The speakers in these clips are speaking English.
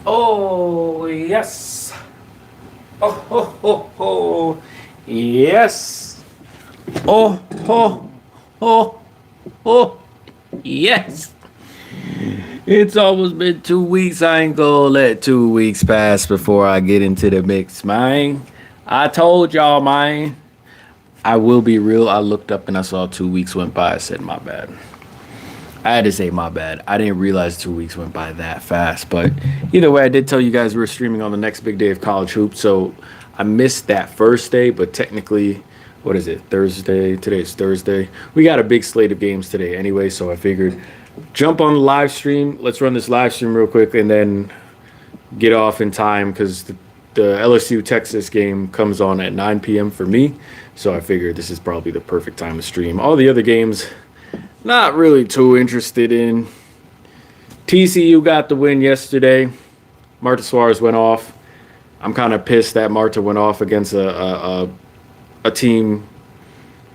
Oh, yes. Oh, ho, ho, ho. Yes. Oh, ho, ho, ho. Yes. It's almost been 2 weeks. I ain't gonna let 2 weeks pass before I get into the mix, man. I told y'all, man. I will be real. I looked up and I saw 2 weeks went by. I said, my bad. I had to say my bad. I didn't realize 2 weeks went by that fast. But either way, I did tell you guys we were streaming on the next big day of college hoops. So I missed that first day, but technically, what is it? Thursday. Today's Thursday. We got a big slate of games today anyway. So I figured jump on the live stream. Let's run this live stream real quick and then get off in time because the LSU Texas game comes on at 9 p.m. for me. So I figured this is probably the perfect time to stream. All the other games, not really too interested in. TCU got the win yesterday. Marta Suarez went off. I'm kind of pissed that Marta went off against a team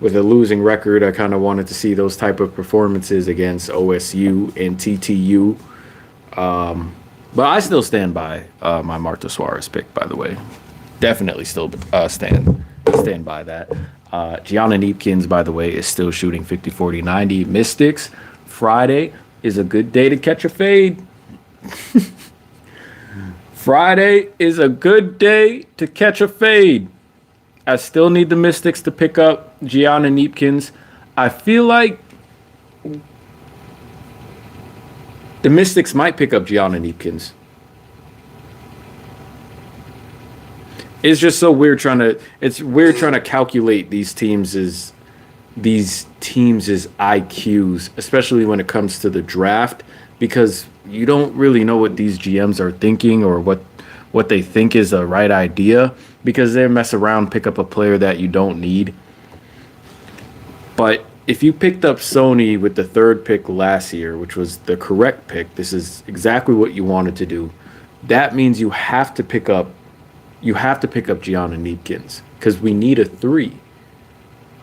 with a losing record. I kind of wanted to see those type of performances against OSU and TTU. But I still stand by my Marta Suarez pick, by the way. Definitely still stand by that. Gianna Neepkins, by the way, is still shooting 50, 40, 90. Mystics, Friday is a good day to catch a fade. Friday is a good day to catch a fade. I still need the Mystics to pick up Gianna Neepkins. I feel like the Mystics might pick up Gianna Neepkins. It's just so weird trying to calculate these teams' IQs, especially when it comes to the draft, because you don't really know what these GMs are thinking or what they think is the right idea, because they mess around, pick up a player that you don't need. But if you picked up Sony with the third pick last year, which was the correct pick, this is exactly what you wanted to do. That means you have to pick up Gianna Neepkins because we need a 3.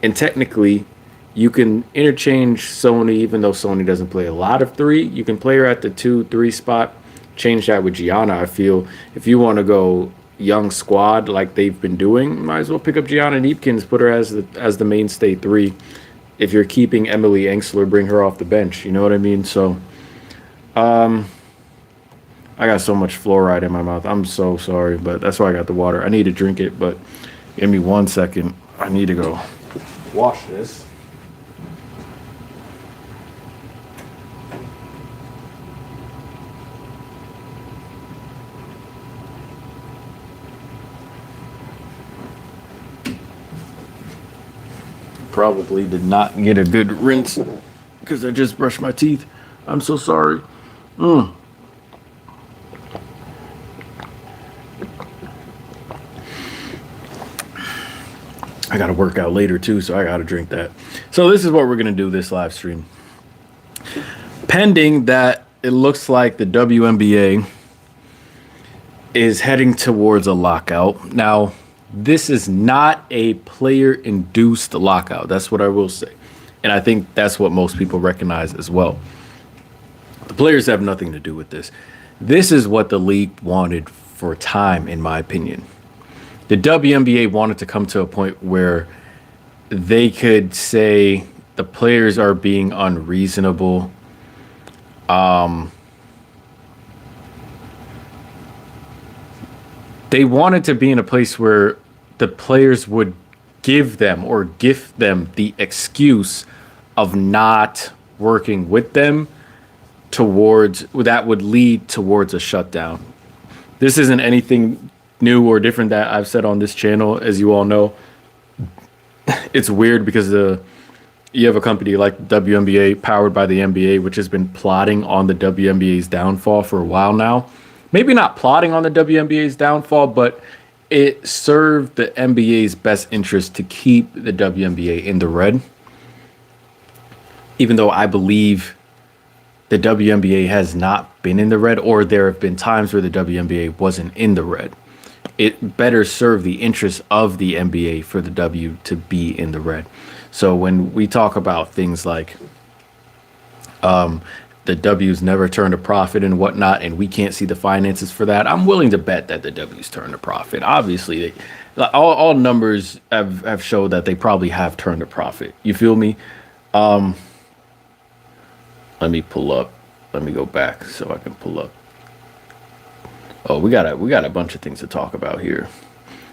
And technically, you can interchange Sony, even though Sony doesn't play a lot of 3. You can play her at the 2-3 spot, change that with Gianna. I feel if you want to go young squad like they've been doing, might as well pick up Gianna Neepkins, put her as the mainstay 3. If you're keeping Emily Engsler, bring her off the bench. You know what I mean? So, I got so much fluoride in my mouth. I'm so sorry, but that's why I got the water. I need to drink it, but give me 1 second. I need to go wash this. Probably did not get a good rinse because I just brushed my teeth. I'm so sorry. I got to work out later too, so I got to drink that. So this is what we're going to do this live stream. Pending that it looks like the WNBA is heading towards a lockout. Now, this is not a player-induced lockout. That's what I will say. And I think that's what most people recognize as well. The players have nothing to do with this. This is what the league wanted for time, in my opinion. The WNBA wanted to come to a point where they could say the players are being unreasonable. They wanted to be in a place where the players would give them or gift them the excuse of not working with them that would lead towards a shutdown. This isn't anything new or different that I've said on this channel, as you all know. It's weird because you have a company like WNBA powered by the NBA, which has been plotting on the WNBA's downfall for a while now. Maybe not plotting on the WNBA's downfall, but it served the NBA's best interest to keep the WNBA in the red. Even though I believe the WNBA has not been in the red, or there have been times where the WNBA wasn't in the red. It better serve the interests of the NBA for the W to be in the red. So when we talk about things like the W's never turned a profit and whatnot, and we can't see the finances for that, I'm willing to bet that the W's turned a profit. Obviously, all numbers have showed that they probably have turned a profit. You feel me? Let me pull up. Let me go back so I can pull up. Oh, we got a bunch of things to talk about here.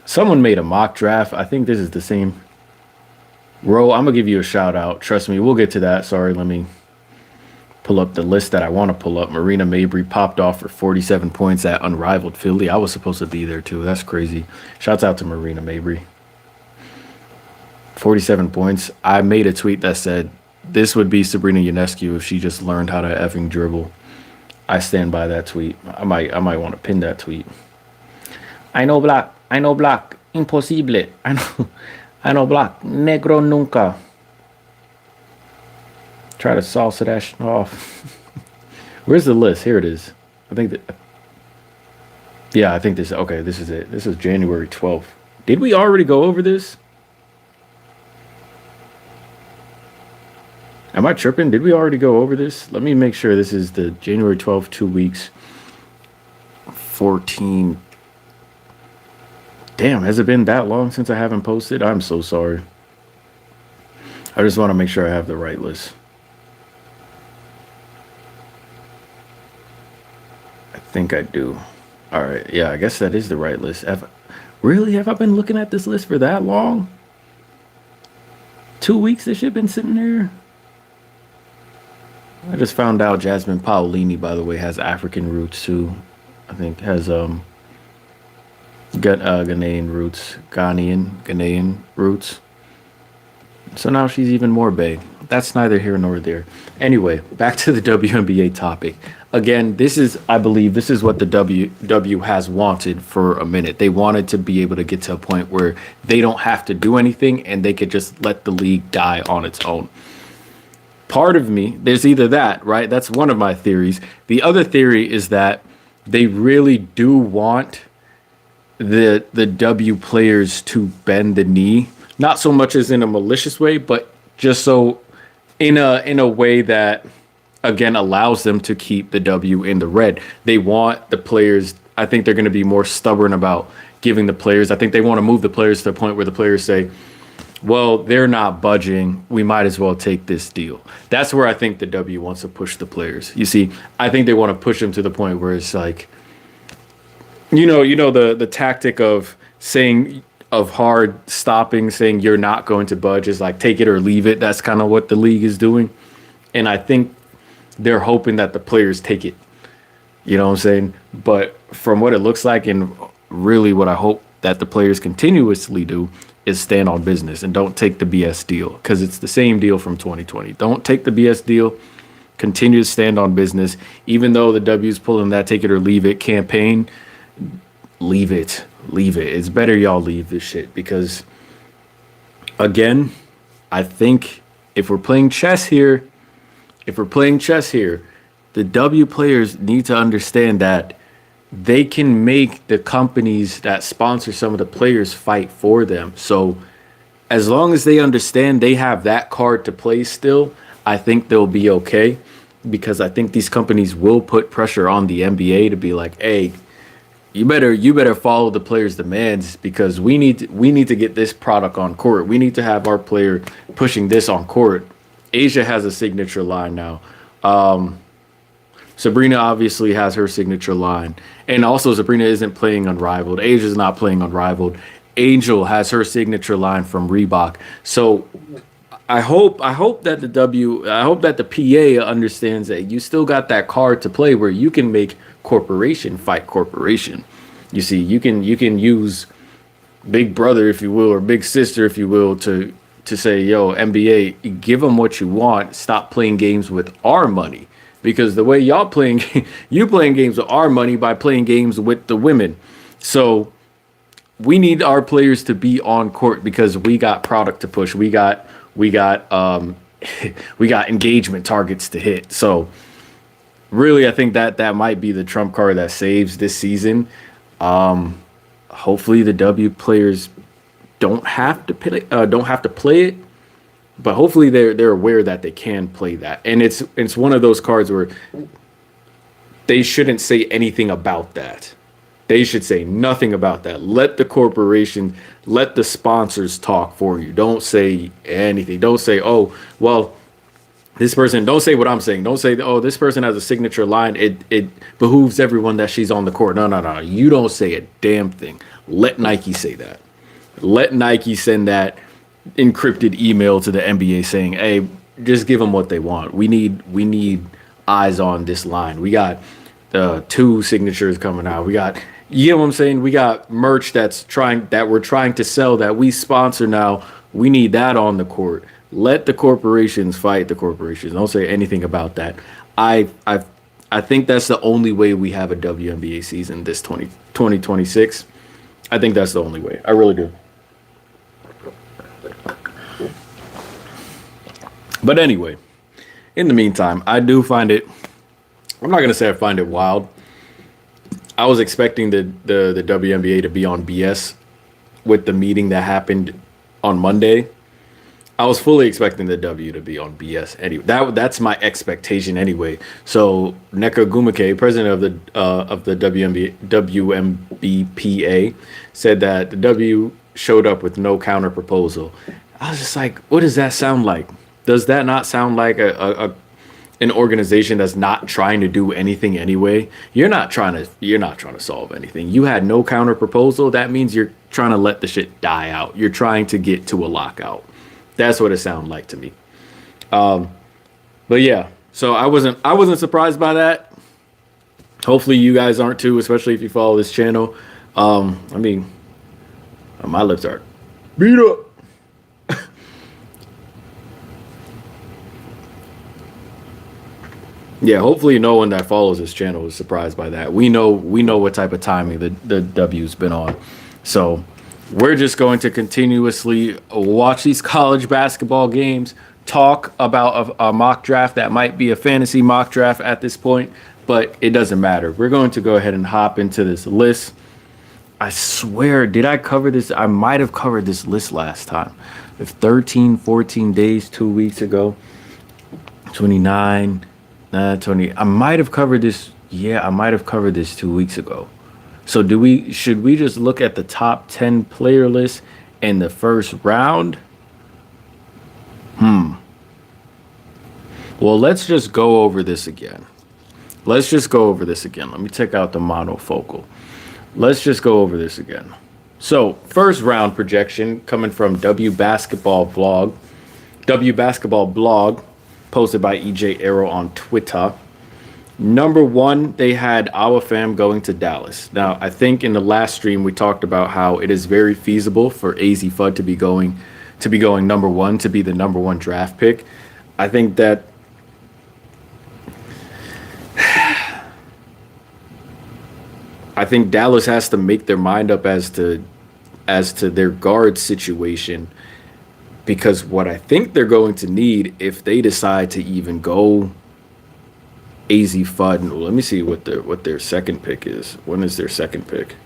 Someone made a mock draft. I think this is the same. Ro, I'm gonna give you a shout out. Trust me, we'll get to that. Sorry, let me pull up the list that I want to pull up. Marina Mabry popped off for 47 points at Unrivaled Philly. I was supposed to be there too. That's crazy. Shouts out to Marina Mabry. 47 points. I made a tweet that said, this would be Sabrina Ionescu if she just learned how to effing dribble. I stand by that tweet. I might want to pin that tweet. I know black. Imposible. I know black. Negro nunca. Try to salsa that shit off. Where's the list? Here it is. I think that. Yeah, I think this. Okay, this is it. This is January 12th. Did we already go over this? Am I tripping? Did we already go over this? Let me make sure this is the January 12th, 2 weeks. 14. Damn, has it been that long since I haven't posted? I'm so sorry. I just want to make sure I have the right list. I think I do. All right. Yeah, I guess that is the right list. Really? Have I been looking at this list for that long? 2 weeks this shit been sitting there? I just found out Jasmine Paolini, by the way, has African roots too. I think has Ghanaian roots. So now she's even more bae. That's neither here nor there. Anyway, back to the WNBA topic. Again, I believe this is what the W has wanted for a minute. They wanted to be able to get to a point where they don't have to do anything and they could just let the league die on its own. Part of me, there's either that, right? That's one of my theories. The other theory is that they really do want the W players to bend the knee, not so much as in a malicious way, but just so in a way that again allows them to keep the W in the red. They want the players. I think they're going to be more stubborn about giving the players. I think they want to move the players to the point where the players say, well, they're not budging. We might as well take this deal. That's where I think the W wants to push the players. You see, I think they want to push them to the point where it's like, you know, the tactic of hard stopping, saying you're not going to budge is like take it or leave it. That's kind of what the league is doing. And I think they're hoping that the players take it. You know what I'm saying? But from what it looks like, and really what I hope that the players continuously do, is stand on business and don't take the BS deal, because it's the same deal from 2020. Don't take the BS deal. Continue to stand on business. Even though the W's pulling that take it or leave it campaign, leave it. It's better y'all leave this shit, because again, I think if we're playing chess here, the W players need to understand that they can make the companies that sponsor some of the players fight for them. So as long as they understand they have that card to play still, I think they'll be okay, because I think these companies will put pressure on the NBA to be like, hey, you better follow the players' demands, because we need to get this product on court. We need to have our player pushing this on court. Asia has a signature line now. Sabrina obviously has her signature line. And also Sabrina isn't playing Unrivaled. Asia's not playing Unrivaled. Angel has her signature line from Reebok. So I hope that the PA understands that you still got that card to play where you can make corporation fight corporation. You see, you can use big brother, if you will, or big sister, if you will, to say, yo, NBA, give them what you want. Stop playing games with our money. Because the way you playing games with our money by playing games with the women. So we need our players to be on court, because we got product to push. We got we got engagement targets to hit. So really, I think that might be the trump card that saves this season. Hopefully the W players don't have to play it. But hopefully they're aware that they can play that. And it's one of those cards where they shouldn't say anything about that. They should say nothing about that. Let the corporation, let the sponsors talk for you. Don't say anything. Don't say, oh, well, this person, don't say what I'm saying. Don't say, oh, this person has a signature line. It behooves everyone that she's on the court. No, no, no. You don't say a damn thing. Let Nike say that. Let Nike send that encrypted email to the NBA saying, hey, just give them what they want. We need eyes on this line. We got 2 signatures coming out. We got, you know what I'm saying? We got merch that we're trying to sell that we sponsor now. We need that on the court. Let the corporations fight the corporations. Don't say anything about that. I think that's the only way we have a WNBA season this 2026. I think that's the only way. I really do. But anyway, in the meantime, I do find it, I'm not going to say I find it wild. I was expecting the WNBA to be on BS with the meeting that happened on Monday. I was fully expecting the W to be on BS anyway. That's my expectation anyway. So Nneka Ogwumike, president of the WNBPA, said that the W showed up with no counter proposal. I was just like, what does that sound like? Does that not sound like an organization that's not trying to do anything anyway? You're not trying to solve anything. You had no counter proposal. That means you're trying to let the shit die out. You're trying to get to a lockout. That's what it sounded like to me. But yeah, so I wasn't surprised by that. Hopefully you guys aren't too, especially if you follow this channel. I mean, my lips are beat up. Yeah, hopefully no one that follows this channel is surprised by that. We know what type of timing the W's been on. So we're just going to continuously watch these college basketball games, talk about a mock draft that might be a fantasy mock draft at this point, but it doesn't matter. We're going to go ahead and hop into this list. I swear, did I cover this? I might have covered this list last time. If 13, 14 days, 2 weeks ago, 29, 20. I might have covered this. Yeah, I might have covered this 2 weeks ago. So should we just look at the top 10 player list in the first round? Well, let's just go over this again. Let me take out the monofocal. Let's just go over this again. So first round projection coming from W Basketball Blog, posted by EJ Arrow on Twitter. Number 1, they had our fam going to Dallas. Now, I think in the last stream we talked about how it is very feasible for AZ Fudd to be going number 1, to be the number 1 draft pick. I think that Dallas has to make their mind up as to their guard situation, because what I think they're going to need if they decide to even go AZ Fudd. Let me see what their second pick is. When is their second pick?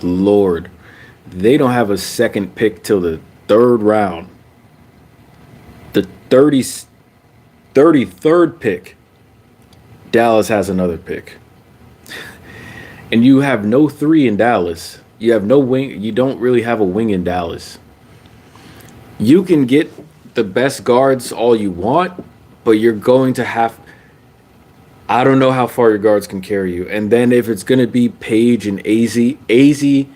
Lord, they don't have a second pick till the 3rd round. The 33rd pick, Dallas has another pick. And you have no 3 in Dallas. You have no wing. You don't really have a wing in Dallas. You can get the best guards all you want, but you're going to have, I don't know how far your guards can carry you. And then if it's going to be Page and AZ,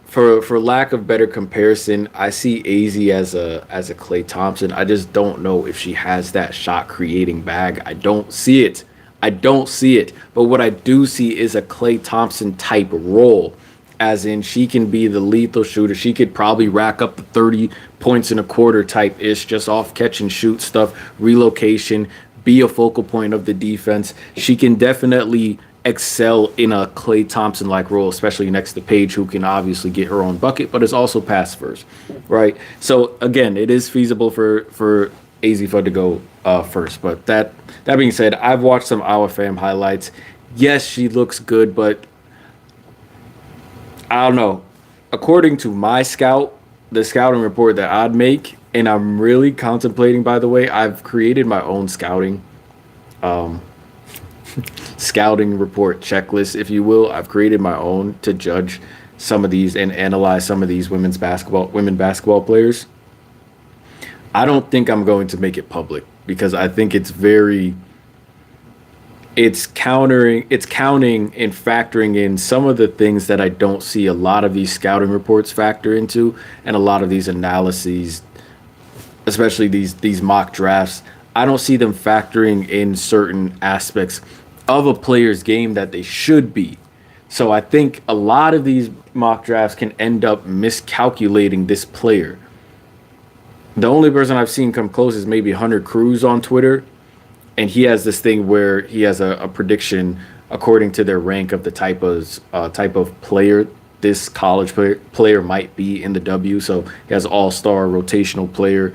for lack of better comparison, I see AZ as a Klay Thompson. I just don't know if she has that shot creating bag. I don't see it. But what I do see is a Klay Thompson type role, as in she can be the lethal shooter. She could probably rack up the 30 points in a quarter type ish, just off catch and shoot stuff, relocation, be a focal point of the defense. She can definitely excel in a Klay Thompson like role, especially next to Paige, who can obviously get her own bucket, but is also pass first, right? So again, it is feasible for AZ Fudd to go first. But that being said, I've watched some Our Fam highlights. Yes, she looks good, but I don't know. According to my scout, the scouting report that I'd make, and I'm really contemplating, by the way, I've created my own scouting report checklist, if you will. I've created my own to judge some of these and analyze some of these women basketball players. I don't think I'm going to make it public because I think it's counting and factoring in some of the things that I don't see a lot of these scouting reports factor into, and a lot of these analyses, especially these mock drafts. I don't see them factoring in certain aspects of a player's game that they should be. So I think a lot of these mock drafts can end up miscalculating this player. The only person I've seen come close is maybe Hunter Cruz on Twitter, and he has this thing where he has a prediction according to their rank of the type of player this college player might be in the W. So he has all-star, rotational player,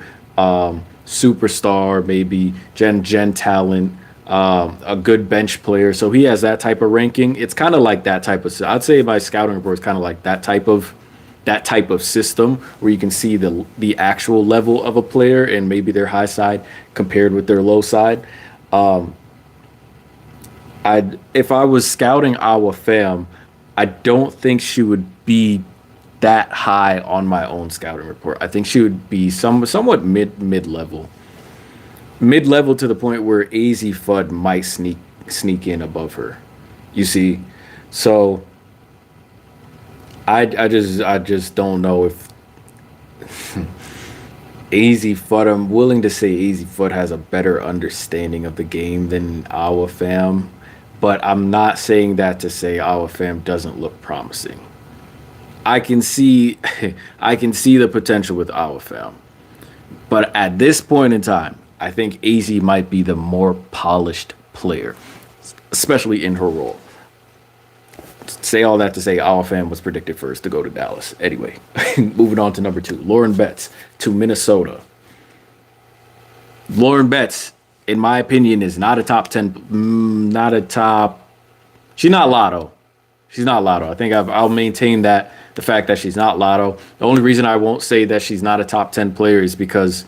superstar, maybe gen talent, a good bench player. So he has that type of ranking. It's kind of like that type of. I'd say my scouting report is kind of like that type of system where you can see the actual level of a player and maybe their high side compared with their low side. If I was scouting our fam, I don't think she would be that high on my own scouting report. I think she would be somewhat mid level to the point where AZ Fudd might sneak in above her. You see, so I just don't know if AZ Fudd. I'm willing to say AZ Fudd has a better understanding of the game than our fam, but I'm not saying that to say our fam doesn't look promising. I can see the potential with our fam, but at this point in time, I think AZ might be the more polished player, especially in her role. Say all that to say our fam was predicted first to go to Dallas. Anyway, moving on to number 2, Lauren Betts to Minnesota. Lauren Betts, in my opinion, is not a top 10, she's not Lotto. She's not Lotto. I think I'll maintain that the fact that she's not Lotto. The only reason I won't say that she's not a top 10 player is because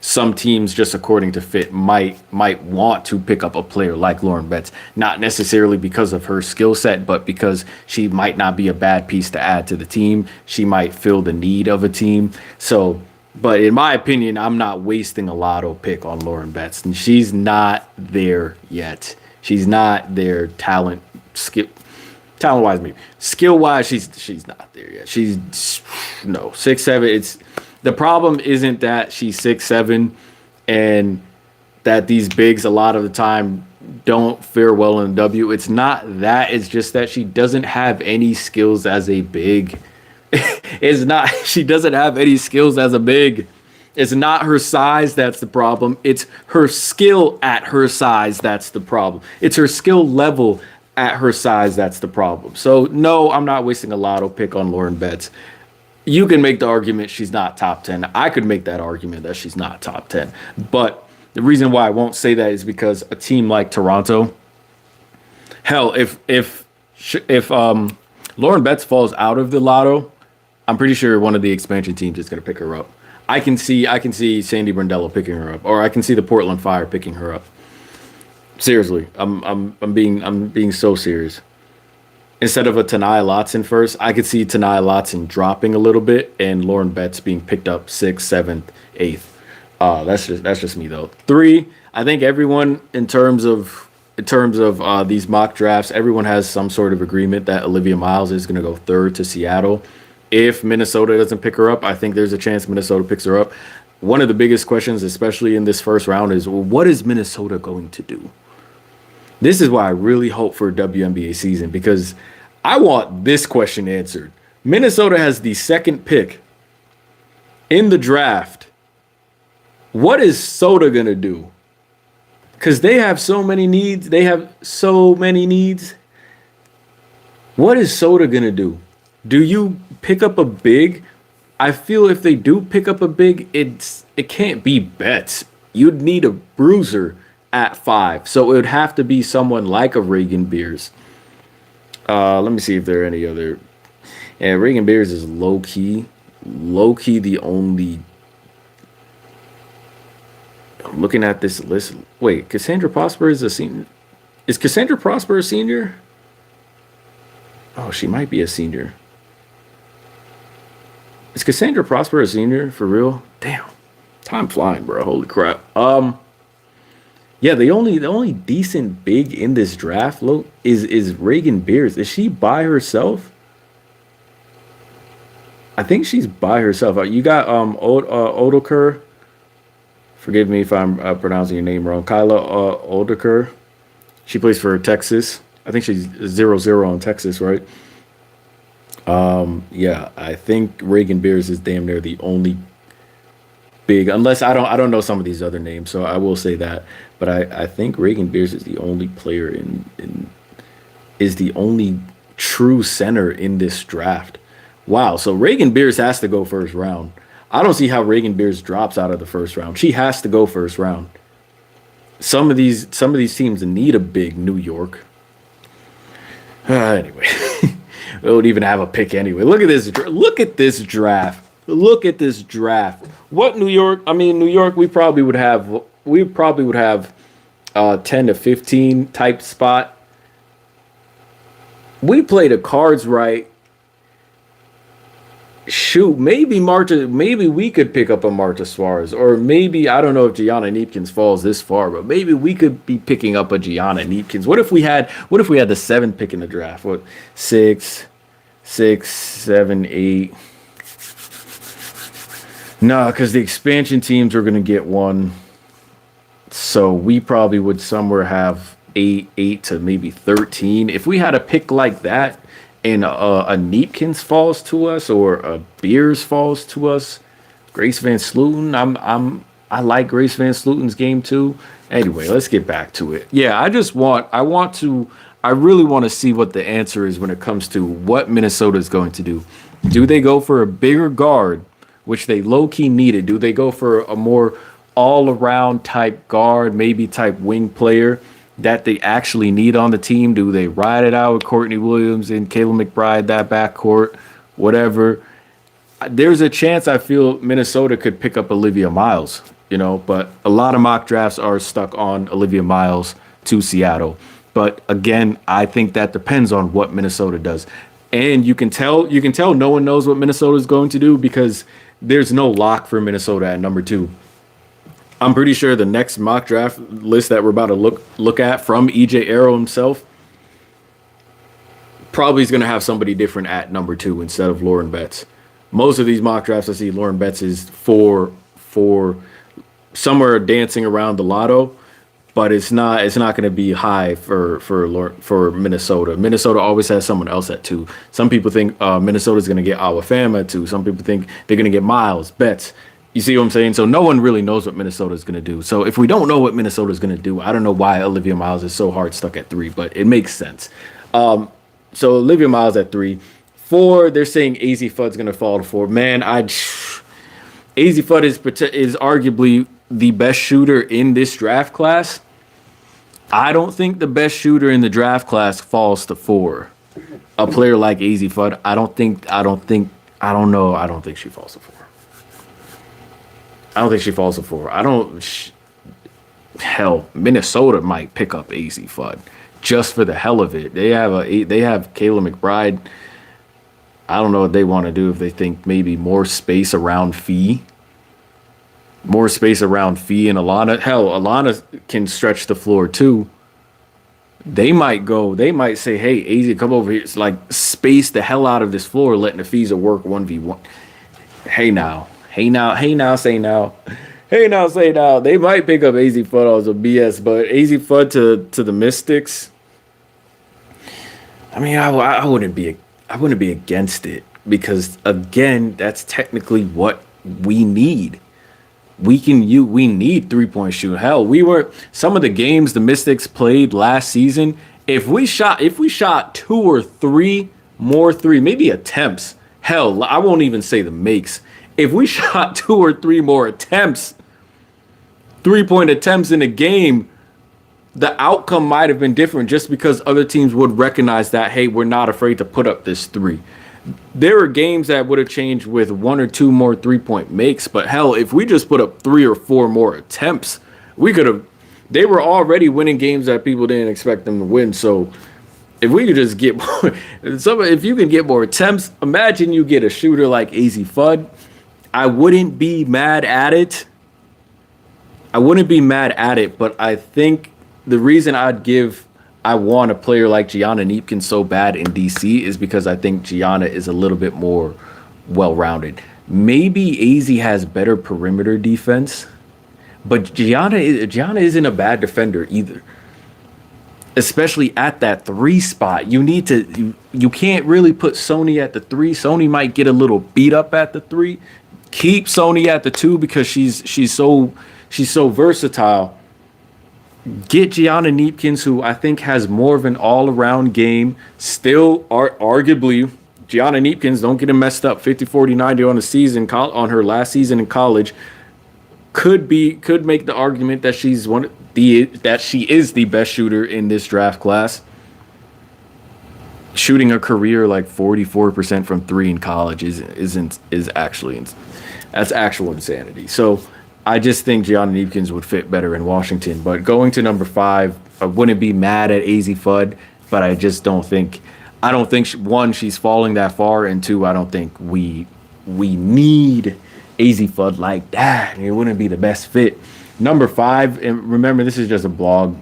some teams, just according to fit, might want to pick up a player like Lauren Betts, not necessarily because of her skill set, but because she might not be a bad piece to add to the team. She might fill the need of a team. So, but in my opinion, I'm not wasting a Lotto pick on Lauren Betts, and she's not there yet. She's not there talent-wise, maybe. Skill-wise, she's not there yet. She's 6'7". The problem isn't that she's 6'7" and that these bigs a lot of the time don't fare well in the W. It's not that. It's just that she doesn't have any skills as a big. She doesn't have any skills as a big. It's not her size that's the problem. It's her skill at her size that's the problem. It's her skill level at her size that's the problem. So, no, I'm not wasting a Lotto pick on Lauren Betts. You can make the argument she's not top 10. I could make that argument that she's not top 10. But the reason why I won't say that is because a team like Toronto, hell, if Lauren Betts falls out of the Lotto, I'm pretty sure one of the expansion teams is going to pick her up. I can see Sandy Brondello picking her up, or I can see the Portland Fire picking her up. Seriously, I'm being so serious. Instead of a Tanai Lotson first, I could see Tanai Lotson dropping a little bit and Lauren Betts being picked up 6th, 7th, 8th. That's just me though. 3, I think everyone in terms of these mock drafts, everyone has some sort of agreement that Olivia Miles is going to go 3rd to Seattle. If Minnesota doesn't pick her up, I think there's a chance Minnesota picks her up. One of the biggest questions, especially in this first round, is, well, what is Minnesota going to do? This is why I really hope for a WNBA season, because I want this question answered. Minnesota has the 2nd pick in the draft. What is Soda going to do? Because they have so many needs. What is Soda going to do? Do you pick up a big? I feel if they do pick up a big, it can't be Betts. You'd need a bruiser at 5. So it would have to be someone like a Reagan Beers. Let me see if there are any other. Yeah, Reagan Beers is low key. low key the only. I'm looking at this list. Wait, Cassandra Prosper is a senior. Is Cassandra Prosper a senior? Oh, she might be a senior. Is Cassandra Prosper a senior for real? Damn, time flying, bro. Holy crap. Yeah, the only decent big in this draft is Reagan Beers. Is she by herself? I think she's by herself. You got Odoker. Forgive me if I'm pronouncing your name wrong. Kyla Odoker. She plays for Texas. I think she's 0-0 on Texas, right? Yeah, I think Reagan Beers is damn near the only big, unless I don't know some of these other names, so I will say that. But I think Reagan Beers is the only player in is the only true center in this draft. Wow, so Reagan Beers has to go first round. I don't see how Reagan Beers drops out of the first round. She has to go first round. Some of these teams need a big New York. Anyway, we don't even have a pick anyway. Look at this. Look at this draft. Look at this draft. What New York? I mean, New York. We probably would have. We probably would have 10 to 15 type spot. We play the cards right. Shoot, maybe Marta. Maybe we could pick up a Marta Suarez, or maybe I don't know if Gianna Neepkins falls this far, but maybe we could be picking up a Gianna Neepkins. What if we had? What if we had the seventh pick in the draft? What, 6, 7, 8? No, because the expansion teams are going to get one, so we probably would somewhere have 8 to maybe 13. If we had a pick like that, and a Neepkins falls to us or a Beers falls to us, Grace Van Slooten. I like Grace Van Slooten's game too. Anyway, let's get back to it. Yeah, I really want to see what the answer is when it comes to what Minnesota is going to do. Do they go for a bigger guard, which they low key needed? Do they go for a more all around type guard, maybe type wing player that they actually need on the team? Do they ride it out with Courtney Williams and Kayla McBride, that backcourt, whatever? There's a chance I feel Minnesota could pick up Olivia Miles, but a lot of mock drafts are stuck on Olivia Miles to Seattle. But again, I think that depends on what Minnesota does. And you can tell no one knows what Minnesota is going to do because there's no lock for Minnesota at number 2. I'm pretty sure the next mock draft list that we're about to look at from EJ Arrow himself probably is going to have somebody different at number 2 instead of Lauren Betts. Most of these mock drafts I see Lauren Betts is for somewhere dancing around the lotto, but it's not going to be high for Minnesota. Minnesota always has someone else at 2. Some people think Minnesota's going to get Alabama at 2. Some people think they're going to get Miles, Betts. You see what I'm saying? So no one really knows what Minnesota is going to do. So if we don't know what Minnesota is going to do, I don't know why Olivia Miles is so hard stuck at 3, but it makes sense. So Olivia Miles at 3. 4, they're saying AZ Fudd's going to fall to 4. Man, AZ Fudd is arguably the best shooter in this draft class. I don't think the best shooter in the draft class falls to 4. A player like AZ Fudd, I don't think she falls to 4. I don't think she falls to 4. Hell, Minnesota might pick up AZ Fudd just for the hell of it. They have Kayla McBride. I don't know what they want to do, if they think maybe more space around Fee. More space around Fee and Alana. Hell, Alana can stretch the floor too. They might say, hey, AZ, come over here. It's like space the hell out of this floor, letting the Fees work 1v1. Hey now, say now. They might pick up AZ Fudd as a BS, but AZ Fudd to the Mystics. I mean, I wouldn't be against it because again, that's technically what we need. We need 3-point shooting. Hell, some of the games the Mystics played last season. If we shot 2 or 3 more maybe attempts. Hell, I won't even say the makes. If we shot 2 or 3 more attempts, 3-point attempts in a game, the outcome might have been different just because other teams would recognize that, hey, we're not afraid to put up this 3. there were games that would have changed with one or two more 3-point makes, but hell, if we just put up 3 or 4 more attempts, we could have. They were already winning games that people didn't expect them to win. So if we could just get more, if you can get more attempts, imagine you get a shooter like AZ Fudd. I wouldn't be mad at it. But I think the reason I want a player like Gianna Neepkin so bad in DC is because I think Gianna is a little bit more well-rounded. Maybe AZ has better perimeter defense, but Gianna isn't a bad defender either. Especially at that 3 spot. You can't really put Sony at the 3. Sony might get a little beat up at the 3. Keep Sony at the 2 because she's so versatile. Get Gianna Neepkins, who I think has more of an all-around game. Still, arguably, Gianna Neepkins, don't get him messed up, 50, 40, 90 on the season, on her last season in college, could make the argument that she is the best shooter in this draft class. Shooting a career like 44% from 3 in college is actually that's actual insanity. So I just think Gianna Neepkins would fit better in Washington. But going to number 5, I wouldn't be mad at AZ Fudd, but I just don't think one, she's falling that far, and 2, I don't think we need AZ Fudd like that. It wouldn't be the best fit. Number 5, and remember, this is just a blog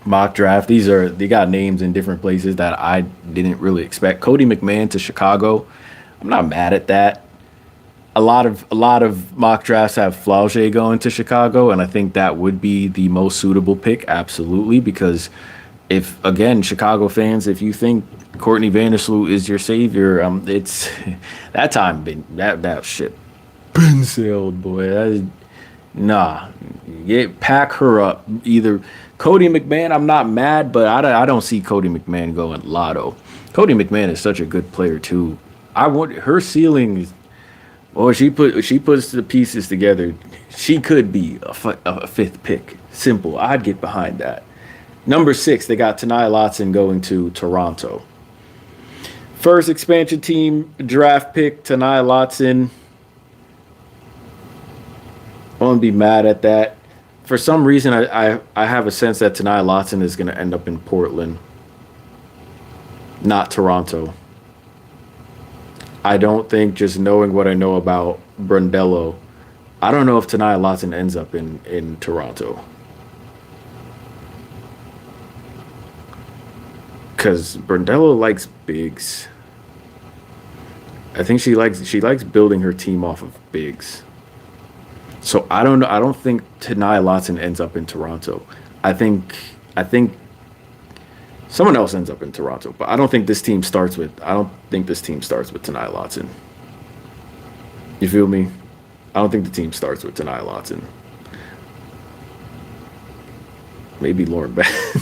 mock draft. They got names in different places that I didn't really expect. Cody McMahon to Chicago. I'm not mad at that. A lot of mock drafts have Flau'jae going to Chicago, and I think that would be the most suitable pick, absolutely, because if, again, Chicago fans, if you think Courtney Vandersloot is your savior, it's that time that shit been sailed, boy. Pack her up. Either Cody McMahon, I'm not mad, but I don't see Cody McMahon going lotto. Cody McMahon is such a good player too. I want her ceiling is. Or she puts the pieces together. She could be a 5th pick. Simple. I'd get behind that. Number 6, they got Tanai Lotson going to Toronto. First expansion team draft pick, Tanai Lotson. I won't be mad at that. For some reason, I have a sense that Tanai Lotson is going to end up in Portland, not Toronto. I don't think, just knowing what I know about Brundello, I don't know if Tanai Lotson ends up in Toronto. Because Brundello likes bigs. I think she likes building her team off of bigs. So I don't know. I don't think Tanai Lotson ends up in Toronto. I think someone else ends up in Toronto, but I don't think this team starts with Tanai Lotson. You feel me? I don't think the team starts with Tanai Lotson. Maybe Lauren Betts.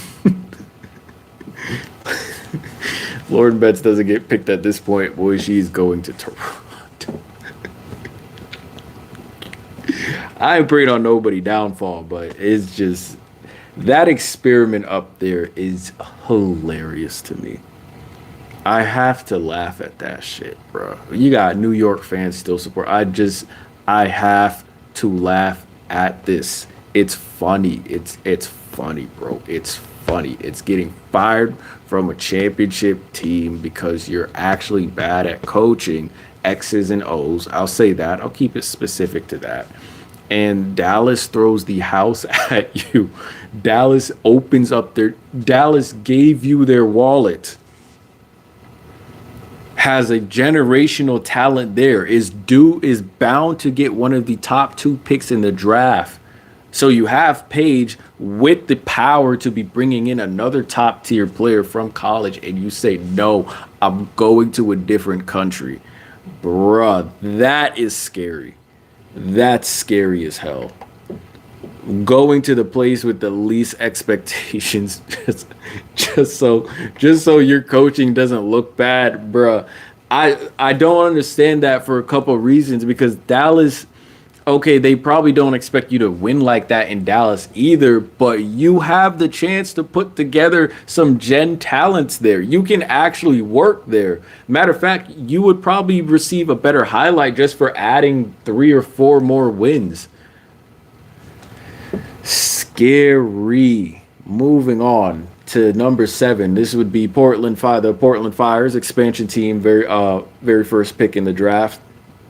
Lauren Betts doesn't get picked at this point. Boy, she's going to Toronto. I ain't praying on nobody downfall, but it's just that experiment up there is hilarious to me. I have to laugh at that shit, bro. You got New York fans still support. I have to laugh at this. It's funny. It's funny, bro. It's funny. It's getting fired from a championship team because you're actually bad at coaching X's and O's. I'll say that. I'll keep it specific to that. And Dallas throws the house at you. Dallas gave you their wallet. Has a generational talent there. Is bound to get one of the top 2 picks in the draft. So you have Paige with the power to be bringing in another top tier player from college, and you say, no, I'm going to a different country. Bruh, that is scary. That's scary as hell. Going to the place with the least expectations just so your coaching doesn't look bad, bruh. I don't understand that for a couple of reasons, because Dallas, Okay, they probably don't expect you to win like that in Dallas either, but you have the chance to put together some gen talents there. You can actually work there. Matter of fact, you would probably receive a better highlight just for adding 3 or 4 more wins. Scary. Moving on to number 7. This would be the Portland Fire's expansion team, very first pick in the draft.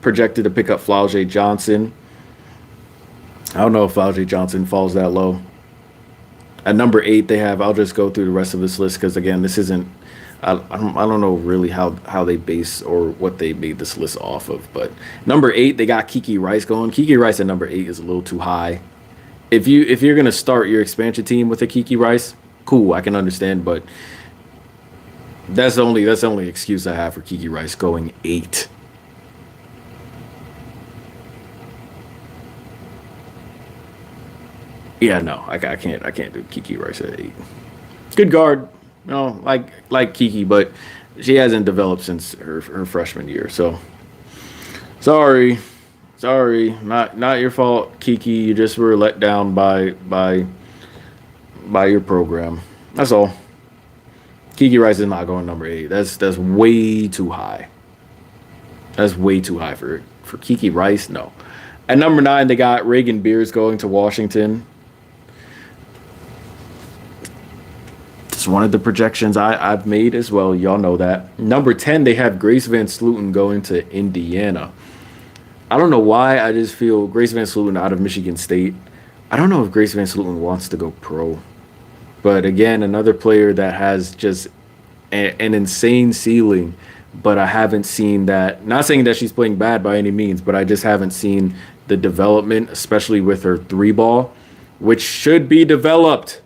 Projected to pick up Flau'jae Johnson. I don't know if Flau'jae Johnson falls that low. At number 8, they have. I'll just go through the rest of this list because again, this isn't. I don't know really how they base or what they made this list off of. But number 8, they got Kiki Rice going. Kiki Rice at number 8 is a little too high. If you're gonna start your expansion team with a Kiki Rice, cool, I can understand. But that's the only excuse I have for Kiki Rice going 8. Yeah, no, I can't do Kiki Rice at 8. Good guard, like Kiki, but she hasn't developed since her freshman year. So sorry, not your fault, Kiki. You just were let down by your program. That's all. Kiki Rice is not going number 8. That's way too high. That's way too high for Kiki Rice. No. At number 9, they got Reagan Beers going to Washington. It's one of the projections I've made as well. Y'all know that. Number 10, they have Grace Van Slooten going to Indiana. I don't know why. I just feel Grace Van Slooten out of Michigan State. I don't know if Grace Van Slooten wants to go pro. But again, another player that has just an insane ceiling. But I haven't seen that. Not saying that she's playing bad by any means, but I just haven't seen the development, especially with her 3 ball, which should be developed.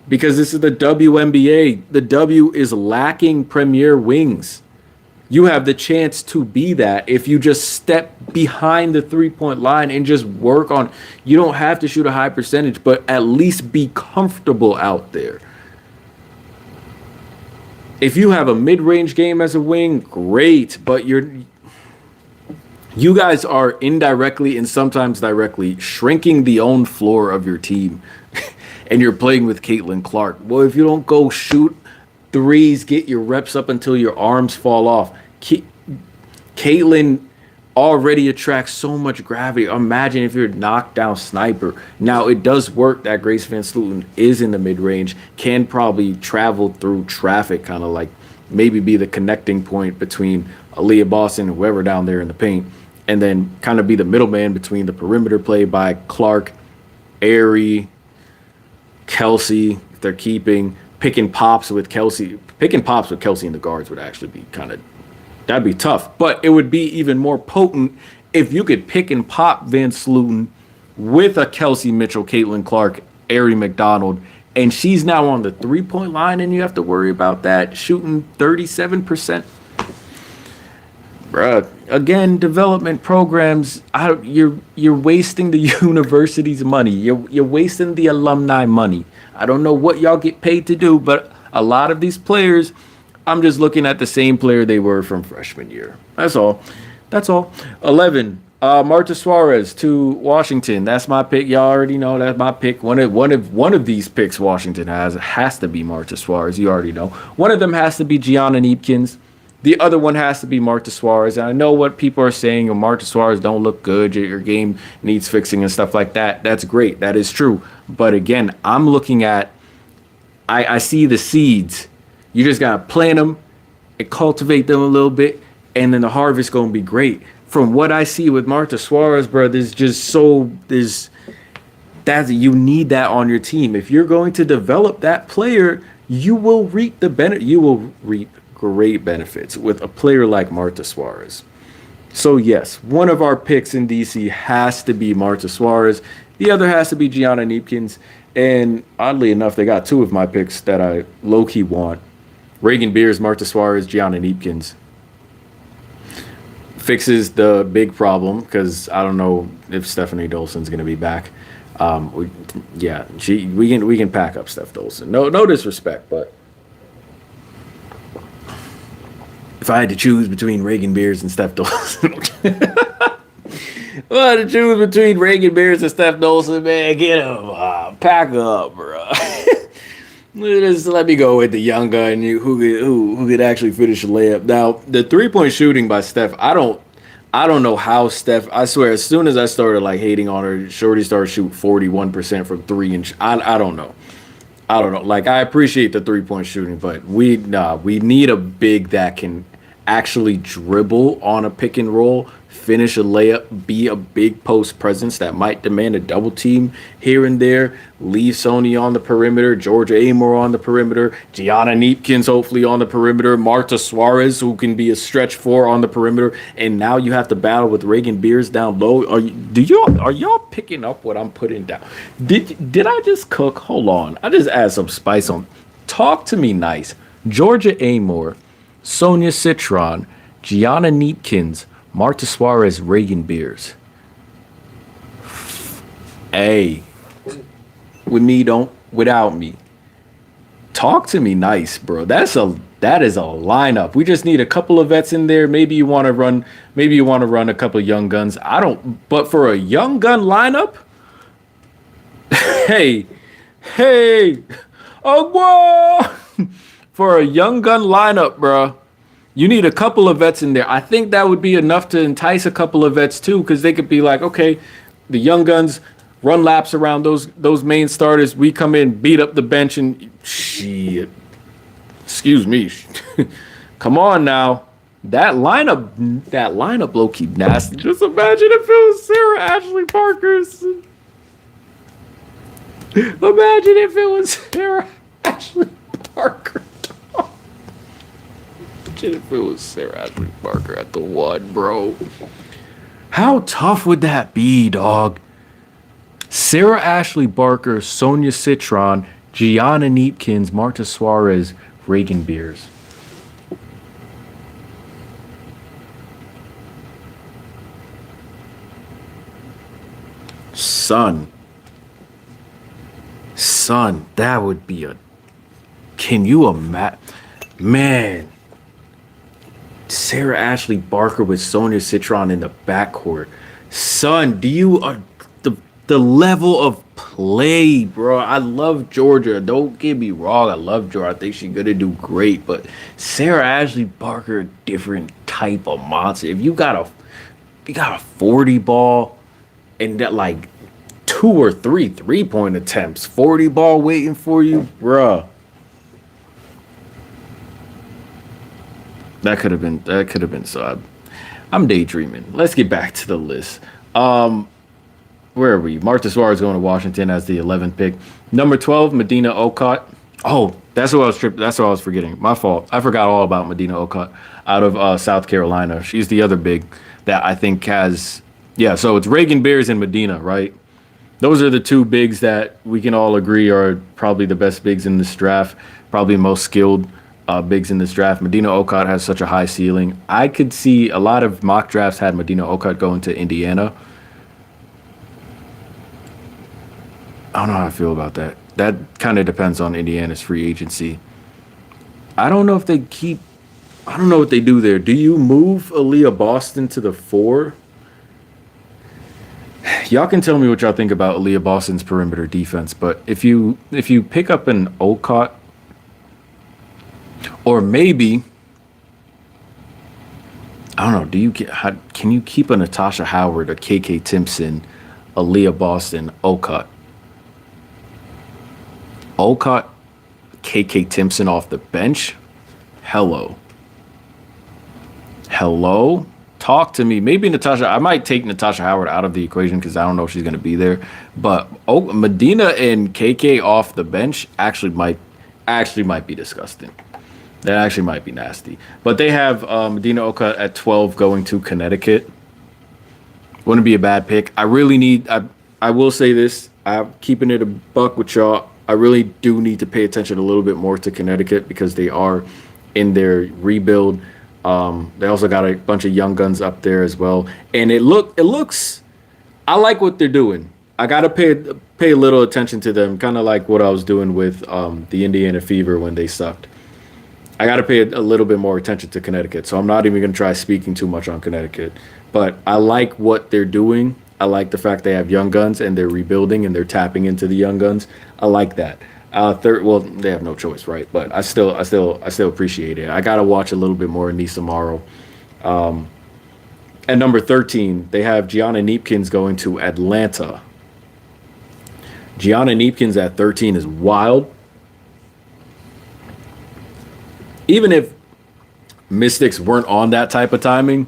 Because this is the WNBA. The W is lacking premier wings. You have the chance to be that if you just step behind the 3-point line and just work on. You don't have to shoot a high percentage, but at least be comfortable out there. If you have a mid-range game as a wing, great, but you guys are indirectly and sometimes directly shrinking the own floor of your team. And you're playing with Caitlin Clark. Well, if you don't go shoot threes, get your reps up until your arms fall off. Caitlin already attracts so much gravity. Imagine if you're a knockdown sniper. Now, it does work that Grace Van Slooten is in the mid-range, can probably travel through traffic, kind of like maybe be the connecting point between Aaliyah Boston and whoever down there in the paint, and then kind of be the middleman between the perimeter play by Clark, Airy, Kelsey, if they're keeping, picking pops with Kelsey in the guards would actually be that'd be tough. But it would be even more potent if you could pick and pop Van Slooten with a Kelsey Mitchell, Caitlin Clark, Ari McDonald, and she's now on the 3-point line and you have to worry about that shooting 37%. Bruh, again, development programs, you're wasting the university's money. You're wasting the alumni money. I don't know what y'all get paid to do, but a lot of these players, I'm just looking at the same player they were from freshman year. That's all. 11, Marta Suarez to Washington. That's my pick. Y'all already know that's my pick. One of these picks Washington has to be Marta Suarez. You already know. One of them has to be Gianna Neepkins. The other one has to be Marta Suarez. And I know what people are saying. Oh, Marta Suarez don't look good. Your game needs fixing and stuff like that. That's great. That is true. But again, I'm looking at, I see the seeds. You just got to plant them and cultivate them a little bit. And then the harvest going to be great. From what I see with Marta Suarez, bro, you need that on your team. If you're going to develop that player, you will reap great benefits with a player like Marta Suarez. So yes, one of our picks in DC has to be Marta Suarez. The other has to be Gianna Neepkins. And oddly enough, they got 2 of my picks that I low-key want. Reagan Beers, Marta Suarez, Gianna Neepkins. Fixes the big problem because I don't know if Stephanie Dolson's going to be back. We can pack up Steph Dolson. No disrespect, but if I had to choose between Reagan Beers and Steph Dolson, Well, to choose between Reagan Beers and Steph Dolson, man, get him. Pack up, bro. Just let me go with the young gun who could actually finish a layup. Now, the 3-point shooting by Steph, I don't know how Steph. I swear, as soon as I started like hating on her, Shorty started shooting 41% from three, and I don't know. I don't know. Like I appreciate the 3-point shooting, but we need a big that can actually dribble on a pick and roll, finish a layup, be a big post presence that might demand a double team here and there. Leave Sony on the perimeter, Georgia Amore on the perimeter, Gianna Neepkins hopefully on the perimeter, Marta Suarez who can be a stretch four on the perimeter, and now you have to battle with Reagan Beers down low. Are y'all picking up what I'm putting down? Did I just cook? Hold on, I just add some spice on. Talk to me nice. Georgia Amore, Sonia Citron, Gianna Neepkins, Marta Suarez, Reagan Beers. Hey, with me, don't without me. Talk to me nice, bro. That is a lineup. We just need a couple of vets in there. Maybe you want to run a couple of young guns. I don't, but for a young gun lineup, hey, oh whoa. For a young gun lineup, bro, you need a couple of vets in there. I think that would be enough to entice a couple of vets too, because they could be like, okay, the young guns run laps around those main starters. We come in, beat up the bench, and shit. Excuse me. Come on now. That lineup low key nasty. Just imagine if it was Sarah Ashley Parker's. Imagine if it was Sarah Ashley Parker. Imagine if it was Sarah Ashley Parker at the one, bro. How tough would that be, dog? Sarah Ashley Barker, Sonia Citron, Gianna Neepkins, Marta Suarez, Reagan Beers. Son, that would be a. Can you imagine? Man, Sarah Ashley Barker with Sonia Citron in the backcourt. Son, do you the level of play, bro? I love Georgia. Don't get me wrong. I love Georgia. I think she's gonna do great. But Sarah Ashley Barker, a different type of monster. If you got a 40 ball and that like 2 or 3 3-point attempts, 40 ball waiting for you, bruh. That could have been so. I'm daydreaming. Let's get back to the list. Where are we? Marta Suarez going to Washington as the 11th pick. Number 12, Medina Okot. Oh, that's what I was forgetting. My fault. I forgot all about Medina Okot out of South Carolina. She's the other big that I think has. Yeah, so it's Reagan Beers and Medina, right? Those are the two bigs that we can all agree are probably the best bigs in this draft, probably most skilled bigs in this draft. Medina Okot has such a high ceiling. I could see a lot of mock drafts had Medina Okot going to Indiana. I don't know how I feel about that. That kind of depends on Indiana's free agency. I don't know what they do there. Do you move Aaliyah Boston to the 4? Y'all can tell me what y'all think about Aaliyah Boston's perimeter defense, but if you pick up an Okot, or maybe I don't know, can you keep a Natasha Howard, a KK Timpson, Aaliyah Boston, Okot, KK Timpson off the bench? Hello. Talk to me. Maybe Natasha. I might take Natasha Howard out of the equation because I don't know if she's going to be there. But Medina and KK off the bench actually might be disgusting. That actually might be nasty. But they have Medina Okot at 12 going to Connecticut. Wouldn't be a bad pick. I really need. I will say this. I'm keeping it a buck with y'all. I really do need to pay attention a little bit more to Connecticut because they are in their rebuild. They also got a bunch of young guns up there as well, and it looks. I like what they're doing. I gotta pay a little attention to them, kind of like what I was doing with the Indiana Fever when they sucked. I gotta pay a little bit more attention to Connecticut, so I'm not even gonna try speaking too much on Connecticut. But I like what they're doing. I like the fact they have young guns and they're rebuilding and they're tapping into the young guns. I like that. Third, well, they have no choice, right? But I still appreciate it. I gotta watch a little bit more of Nisa Morrow. At number 13, they have Gianna Neepkins going to Atlanta. Gianna Neepkins at 13 is wild. Even if Mystics weren't on that type of timing,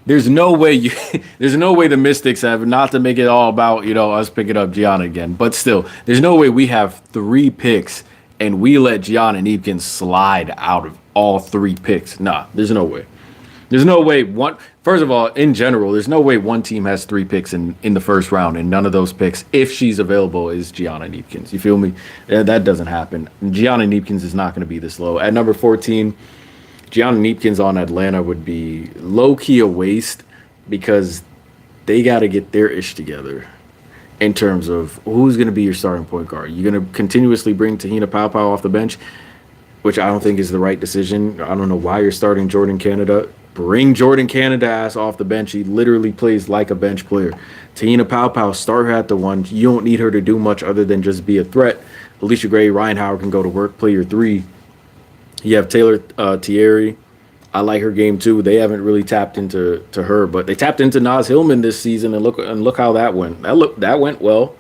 there's no way there's no way the Mystics have, not to make it all about, us picking up Gianna again, but still, there's no way we have 3 picks and we let Gianna Neepkins slide out of all 3 picks. Nah, there's no way. There's no way first of all, in general, there's no way one team has 3 picks in the first round, and none of those picks, if she's available, is Gianna Neepkins. You feel me? That doesn't happen. Gianna Neepkins is not going to be this low. At number 14, Gianna Neepkins on Atlanta would be low-key a waste because they got to get their ish together in terms of who's going to be your starting point guard. You're going to continuously bring Tahina Paopao off the bench, which I don't think is the right decision. I don't know why you're starting Jordan Canada. Bring Jordan Canada ass off the bench. He literally plays like a bench player. Tahina Paopao, start her at the 1. You don't need her to do much other than just be a threat. Alicia Gray, Ryan Howard can go to work, play your 3. You have Taylor Thierry. I like her game too. They haven't really tapped into her, but they tapped into Naz Hillman this season, and look how that went. That went well.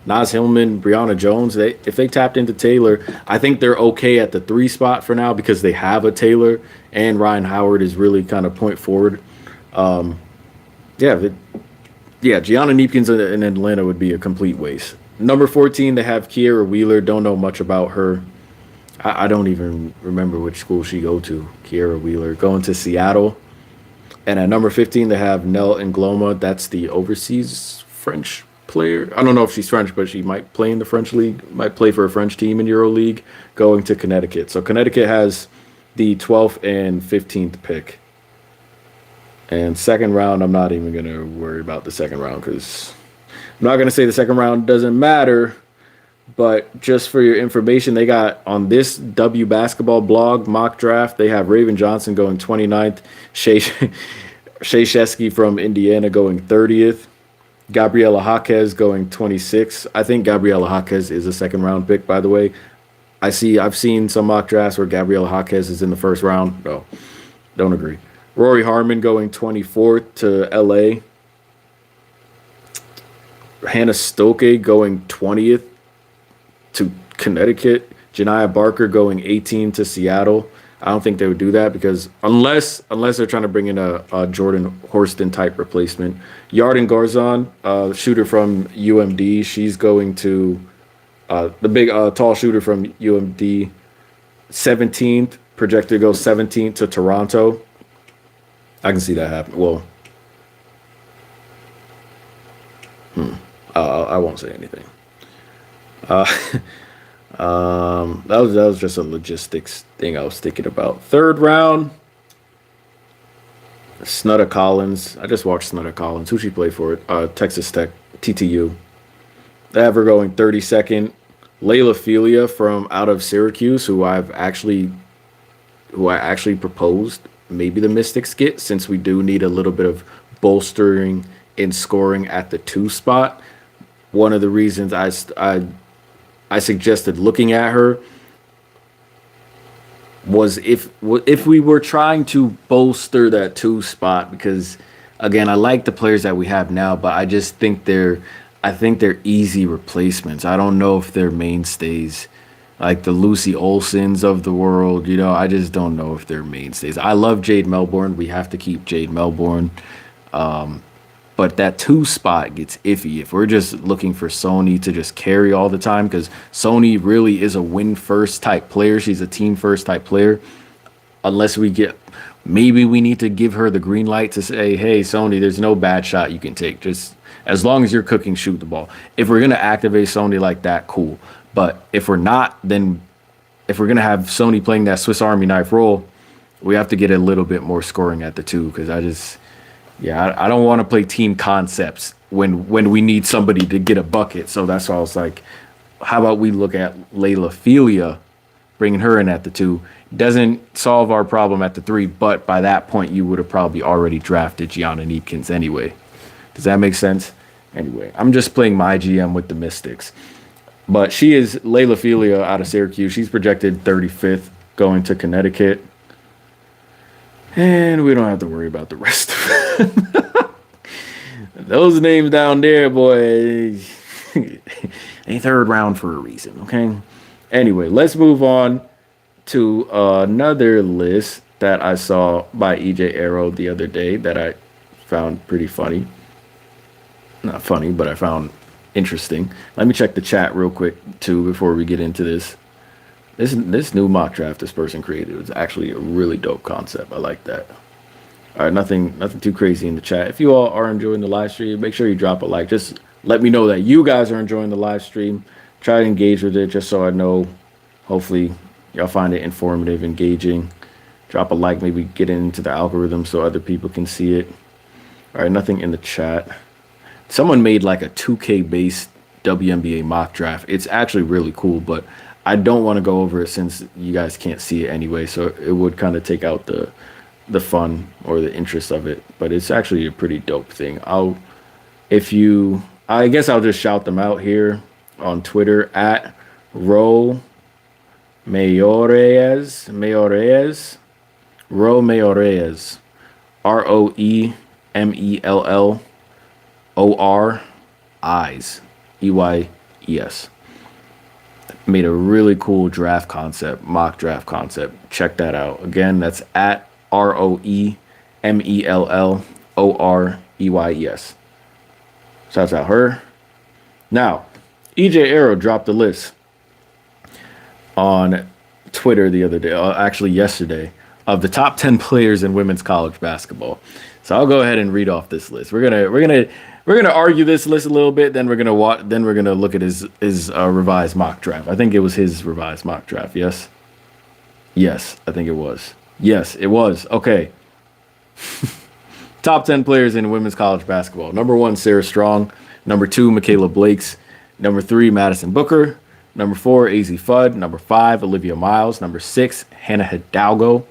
Naz Hillman, Brianna Jones. If they tapped into Taylor, I think they're okay at the 3 spot for now because they have a Taylor, and Ryan Howard is really kind of point forward. Gianna Neepkins in Atlanta would be a complete waste. Number 14, they have Kiera Wheeler. Don't know much about her. I don't even remember which school she go to. Kiera Wheeler going to Seattle. And at number 15, they have Nell Ngloma. That's the overseas French player. I don't know if she's French, but she might play in the French league, might play for a French team in EuroLeague, going to Connecticut. So Connecticut has the 12th and 15th pick. And second round, I'm not even going to worry about the second round because I'm not going to say the second round doesn't matter. But just for your information, they got on this W Basketball blog mock draft, they have Raven Johnson going 29th, Shea Shesky from Indiana going 30th, Gabriela Jaquez going 26th. I think Gabriela Jaquez is a second round pick, by the way. I've seen some mock drafts where Gabriela Jaquez is in the first round. No, don't agree. Rory Harmon going 24th to LA. Hannah Stoke going 20th to Connecticut. Janiah Barker going 18 to Seattle. I don't think they would do that because unless they're trying to bring in a Jordan Horston type replacement. Yarden Garzon, shooter from UMD, she's going to the big tall shooter from UMD, 17th, projected to go 17th to Toronto. I can see that happen. Well, I won't say anything. That was just a logistics thing I was thinking about. Third round, Snudda Collins. I just watched Snudda Collins. Who she play for? Texas Tech, TTU. They have her going 32nd. Layla Felia from out of Syracuse, who I actually proposed maybe the Mystics get, since we do need a little bit of bolstering in scoring at the 2 spot. One of the reasons I suggested looking at her was if we were trying to bolster that 2 spot, because again, I like the players that we have now, but I just think they're easy replacements. I don't know if they're mainstays like the Lucy Olsons of the world. I just don't know if they're mainstays. I love Jade Melbourne. We have to keep Jade Melbourne. But that 2 spot gets iffy if we're just looking for Sony to just carry all the time, because Sony really is a win first type player. She's a team first type player. Unless maybe we need to give her the green light to say, hey, Sony, there's no bad shot you can take. Just as long as you're cooking, shoot the ball. If we're going to activate Sony like that, cool. But if we're not, then if we're going to have Sony playing that Swiss Army knife role, we have to get a little bit more scoring at the 2, because I don't want to play team concepts when we need somebody to get a bucket. So that's why I was like, how about we look at Layla Felia bringing her in at the 2 doesn't solve our problem at the 3. But by that point, you would have probably already drafted Gianna Neepkins anyway. Does that make sense? Anyway, I'm just playing my GM with the Mystics. But she is Layla Felia out of Syracuse. She's projected 35th going to Connecticut. And we don't have to worry about the rest of it. Those names down there, boy, a third round for a reason, okay? Anyway, let's move on to another list that I saw by EJ Arrow the other day that I found pretty funny. Not funny, but I found interesting. Let me check the chat real quick, too, before we get into this. This new mock draft this person created was actually a really dope concept. I like that. All right, nothing too crazy in the chat. If you all are enjoying the live stream, make sure you drop a like. Just let me know that you guys are enjoying the live stream. Try to engage with it just so I know. Hopefully, y'all find it informative, engaging. Drop a like, maybe get into the algorithm so other people can see it. All right, nothing in the chat. Someone made like a 2K-based WNBA mock draft. It's actually really cool, but I don't want to go over it since you guys can't see it anyway, so it would kind of take out the fun or the interest of it. But it's actually a pretty dope thing. I guess I'll just shout them out here on Twitter at Ro Mayores, Ro Mayores, ROEMELLORIES, EYES. Made a really cool draft concept, mock draft concept. Check that out. Again, that's at ROEMELLOREYES. Shouts out her. Now, EJ Arrow dropped a list on Twitter the other day, actually yesterday, of the top 10 players in women's college basketball. So I'll go ahead and read off this list. We're gonna argue this list a little bit. Then we're gonna look at his revised mock draft. I think it was his revised mock draft. Yes, I think it was. Yes, it was. Okay. Top 10 players in women's college basketball. Number 1, Sarah Strong. Number 2, Michaela Blakes. Number 3, Madison Booker. Number 4, AZ Fudd. Number 5, Olivia Miles. Number 6, Hannah Hidalgo.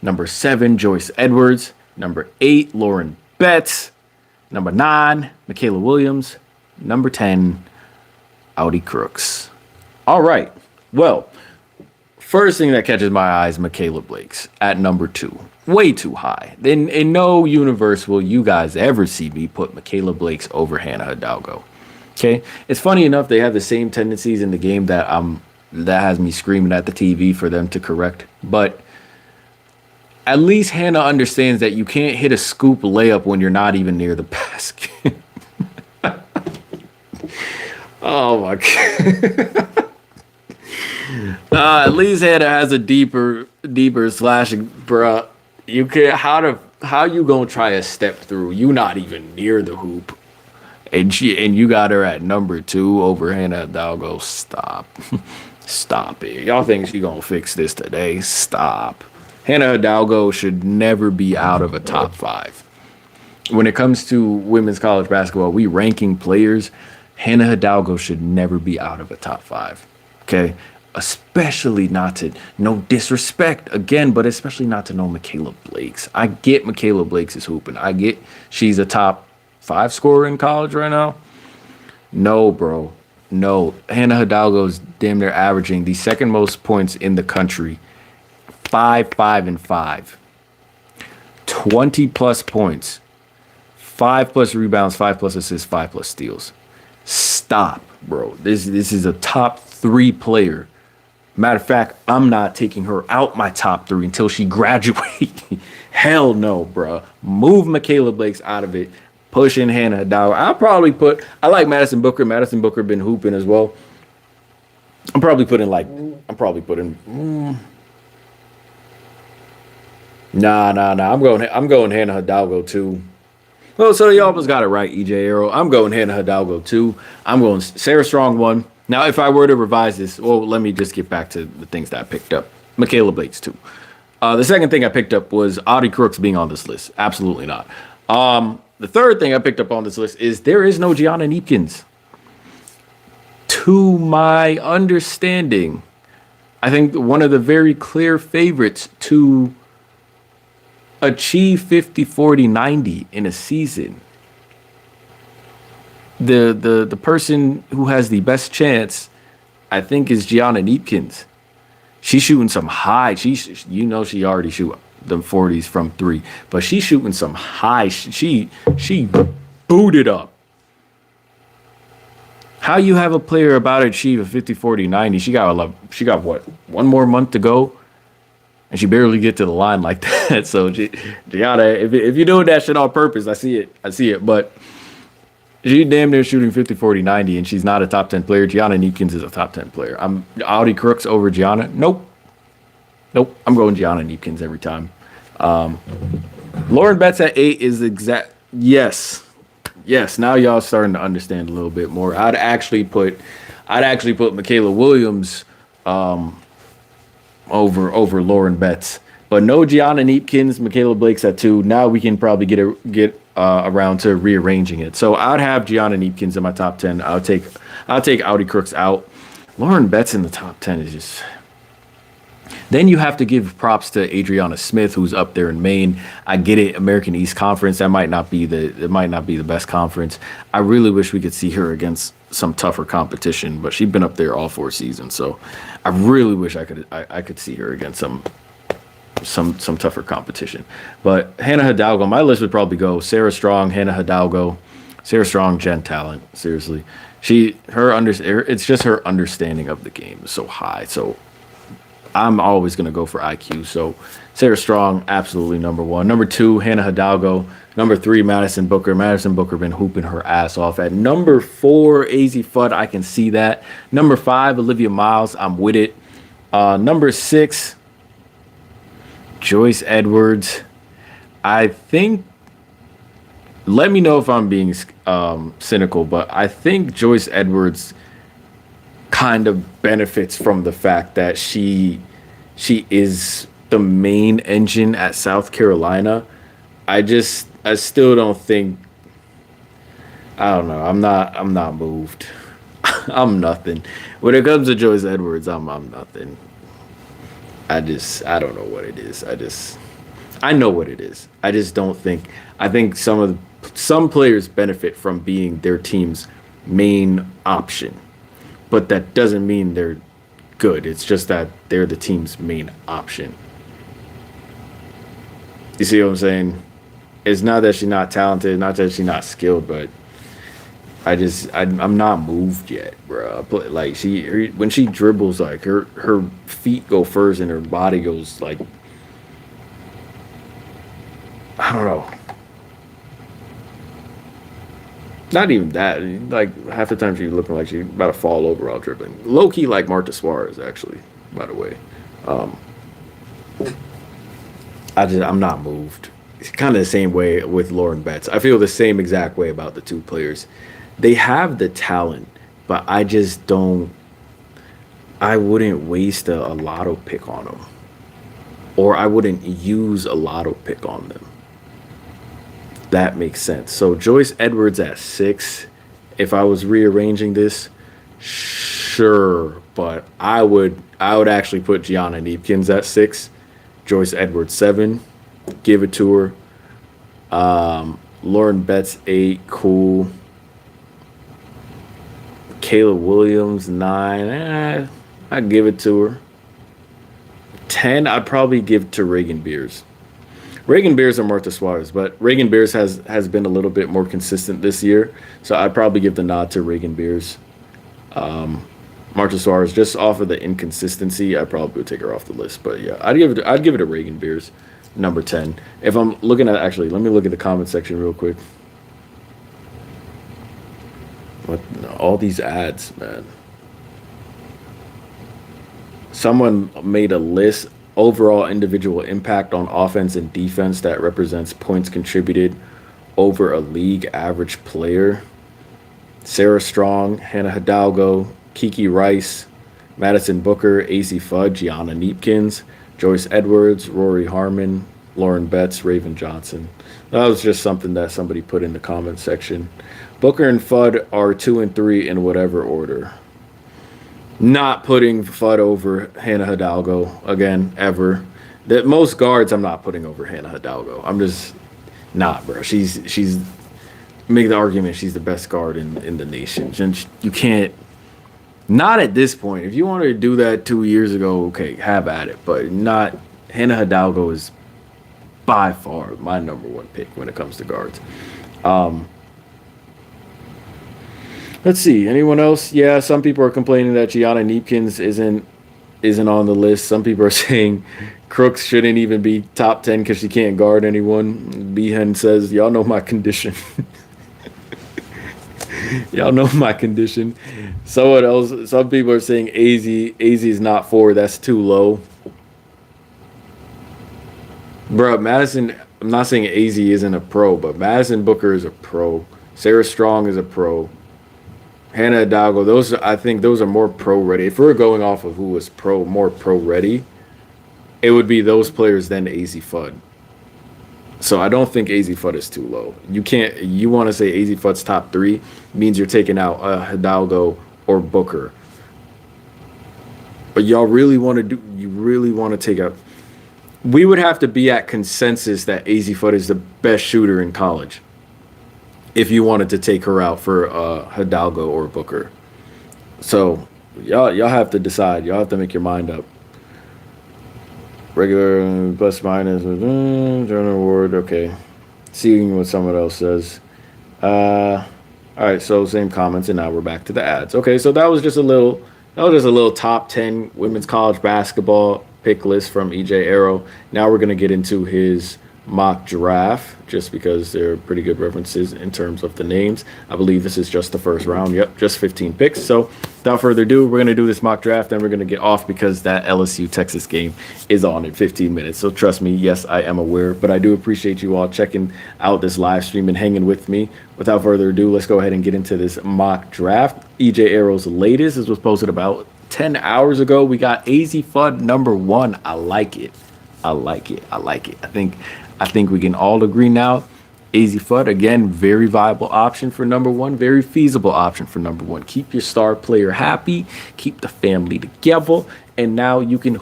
Number 7, Joyce Edwards. Number 8, Lauren Betts. Number 9, Michaela Williams. Number 10, Audi Crooks. All right. Well, first thing that catches my eye is Michaela Blakes at number 2. Way too high. In no universe will you guys ever see me put Michaela Blakes over Hannah Hidalgo. Okay? It's funny enough, they have the same tendencies in the game that has me screaming at the TV for them to correct. But at least Hannah understands that you can't hit a scoop layup when you're not even near the basket. Oh my God. At least Hannah has a deeper slashing, bruh. You can't. How you gonna try a step through? You not even near the hoop, and you got her at number 2 over Hannah Hidalgo. Stop, stop it. Y'all think she gonna fix this today? Stop. Hannah Hidalgo should never be out of a top 5. When it comes to women's college basketball, we ranking players. Hannah Hidalgo should never be out of a top 5. Okay. Especially not to, no disrespect again, but especially not to know Michaela Blakes. I get Michaela Blakes is hooping. I get she's a top 5 scorer in college right now. No, bro. No. Hannah Hidalgo's damn near averaging the second most points in the country. 5, 5, and 5. 20 plus points. 5 plus rebounds, 5 plus assists, 5 plus steals. Stop, bro. This is a top 3 player. Matter of fact, I'm not taking her out my top 3 until she graduates. Hell no, bro. Move Michaela Blakes out of it. Push in Hannah Hidalgo. I like Madison Booker. Madison Booker been hooping as well. I'm probably putting. Nah. I'm going Hannah Hidalgo too. Well, so y'all almost got it right, EJ Arrow. I'm going Hannah Hidalgo too. I'm going Sarah Strong 1. Now, if I were to revise this, well, let me just get back to the things that I picked up. Michaela Blakes, too. The second thing I picked up was Audi Crooks being on this list. Absolutely not. The third thing I picked up on this list is there is no Gianna Neepkins. To my understanding, I think one of the very clear favorites to achieve 50, 40, 90 in a season. The person who has the best chance, I think, is Gianna Neepkins. She's shooting some high. She already shoot the 40s from three, but she's shooting some high. She booted up. How you have a player about to achieve a 50, 40, 90? She got what? One more month to go, and she barely get to the line like that. So Gianna, if you're doing that shit on purpose, I see it. But she's damn near shooting 50, 40, 90, and she's not a top 10 player. Gianna Neepkins is a top 10 player. I'm Audi Crooks over Gianna. Nope. I'm going Gianna Neepkins every time. Lauren Betts at 8 is exact. Yes. Now y'all starting to understand a little bit more. I'd actually put Michaela Williams over Lauren Betts, but no Gianna Neepkins. Michaela Blake's at 2. Now we can probably get around to rearranging it. So I'd have Gianna Neepkins in my top 10. I'll take Audi Crooks out. Lauren Betts in the top 10 is just. Then you have to give props to Adriana Smith, who's up there in Maine. I get it, American East Conference. It might not be the best conference. I really wish we could see her against some tougher competition, but she's been up there all 4 seasons. So I really wish I could see her against some tougher competition. But Hannah Hidalgo, my list would probably go Sarah Strong, Hannah Hidalgo, Sarah Strong, Jen Talent. Seriously, it's just her understanding of the game is so high. So I'm always going to go for IQ. So Sarah Strong, absolutely number 1. Number 2, Hannah Hidalgo. Number 3, Madison Booker. Madison Booker been hooping her ass off. At number 4, AZ Fudd, I can see that. Number 5, Olivia Miles, I'm with it. Number 6, Joyce Edwards. I think, let me know if I'm being cynical, but I think Joyce Edwards kind of benefits from the fact that she is the main engine at South Carolina. I still don't think, I don't know. I'm not moved. I'm nothing. When it comes to Joyce Edwards, I'm nothing. I don't know what it is. I know what it is. I just don't think, I think some players benefit from being their team's main option. But that doesn't mean they're good. It's just that they're the team's main option. You see what I'm saying? It's not that she's not talented, not that she's not skilled, but I'm not moved yet, bro. Like when she dribbles, like her feet go first and her body goes like, I don't know. Not even that. Like half the time she's looking like she's about to fall over while dribbling. Low key like Marta Suarez, actually. By the way, I'm not moved. It's kind of the same way with Lauren Betts. I feel the same exact way about the two players. They have the talent, but I just don't. I wouldn't waste a lotto pick on them, or I wouldn't use a lotto pick on them. That makes sense. So Joyce Edwards at 6. If I was rearranging this, sure, but I would actually put Gianna Neepkins at 6, Joyce Edwards 7, give it to her. Lauren Betts 8, cool. Kayla Williams 9, I'd give it to her. 10, I'd probably give to Reagan Beers. Reagan Beers or Marta Suarez, but Reagan Beers has been a little bit more consistent this year, so I'd probably give the nod to Reagan Beers. Marta Suarez, just off of the inconsistency, I probably would take her off the list. But yeah, I'd give it to Reagan Beers, number 10. If I'm looking at, actually, let me look at the comment section real quick. What all these ads, man? Someone made a list. Overall individual impact on offense and defense that represents points contributed over a league average player. Sarah Strong, Hannah Hidalgo, Kiki Rice, Madison Booker, AZ Fudd, Gianna Neepkins, Joyce Edwards, Rory Harmon, Lauren Betts, Raven Johnson. That was just something that somebody put in the comment section. Booker and Fudd are 2 and 3 in whatever order. Not putting Fudd over Hannah Hidalgo again ever. That most guards I'm not putting over Hannah Hidalgo. I'm just not, bro. She's make the argument she's the best guard in the nation. And you can't. Not at this point. If you wanted to do that 2 years ago, okay, have at it. But not. Hannah Hidalgo is by far my number one pick when it comes to guards. Um, let's see. Anyone else? Yeah, some people are complaining that Gianna Neepkins isn't on the list. Some people are saying Crooks shouldn't even be top 10 because she can't guard anyone. Behan says, "Y'all know my condition." Y'all know my condition. Someone else. Some people are saying AZ is not 4. That's too low. Bro, Madison, I'm not saying AZ isn't a pro, but Madison Booker is a pro. Sarah Strong is a pro. Hannah Hidalgo, I think those are more pro ready. If we're going off of who was more pro ready, it would be those players than AZ Fudd. So I don't think AZ Fudd is too low. You want to say AZ Fudd's top 3 means you're taking out Hidalgo or Booker. But you really want to take out. We would have to be at consensus that AZ Fudd is the best shooter in college if you wanted to take her out for Hidalgo or Booker. So y'all have to decide. Y'all have to make your mind up. Regular plus minus Journal Award. Okay, seeing what someone else says. All right, so same comments, and now we're back to the ads. Okay, so that was just a little top 10 women's college basketball pick list from EJ Arrow. Now we're gonna get into his mock draft, just because they're pretty good references in terms of the names. I believe this is just the first round. Yep, just 15 picks. So without further ado, we're going to do this mock draft, and we're going to get off because that LSU-Texas game is on in 15 minutes. So trust me, yes, I am aware, but I do appreciate you all checking out this live stream and hanging with me. Without further ado, let's go ahead and get into this mock draft. EJ Arrow's latest. This was posted about 10 hours ago. We got AZ Fudd number 1. I like it. I like it. I think we can all agree now. AZ Fudd, again, very viable option for number 1, very feasible option for number 1. Keep your star player happy, keep the family together, and now you can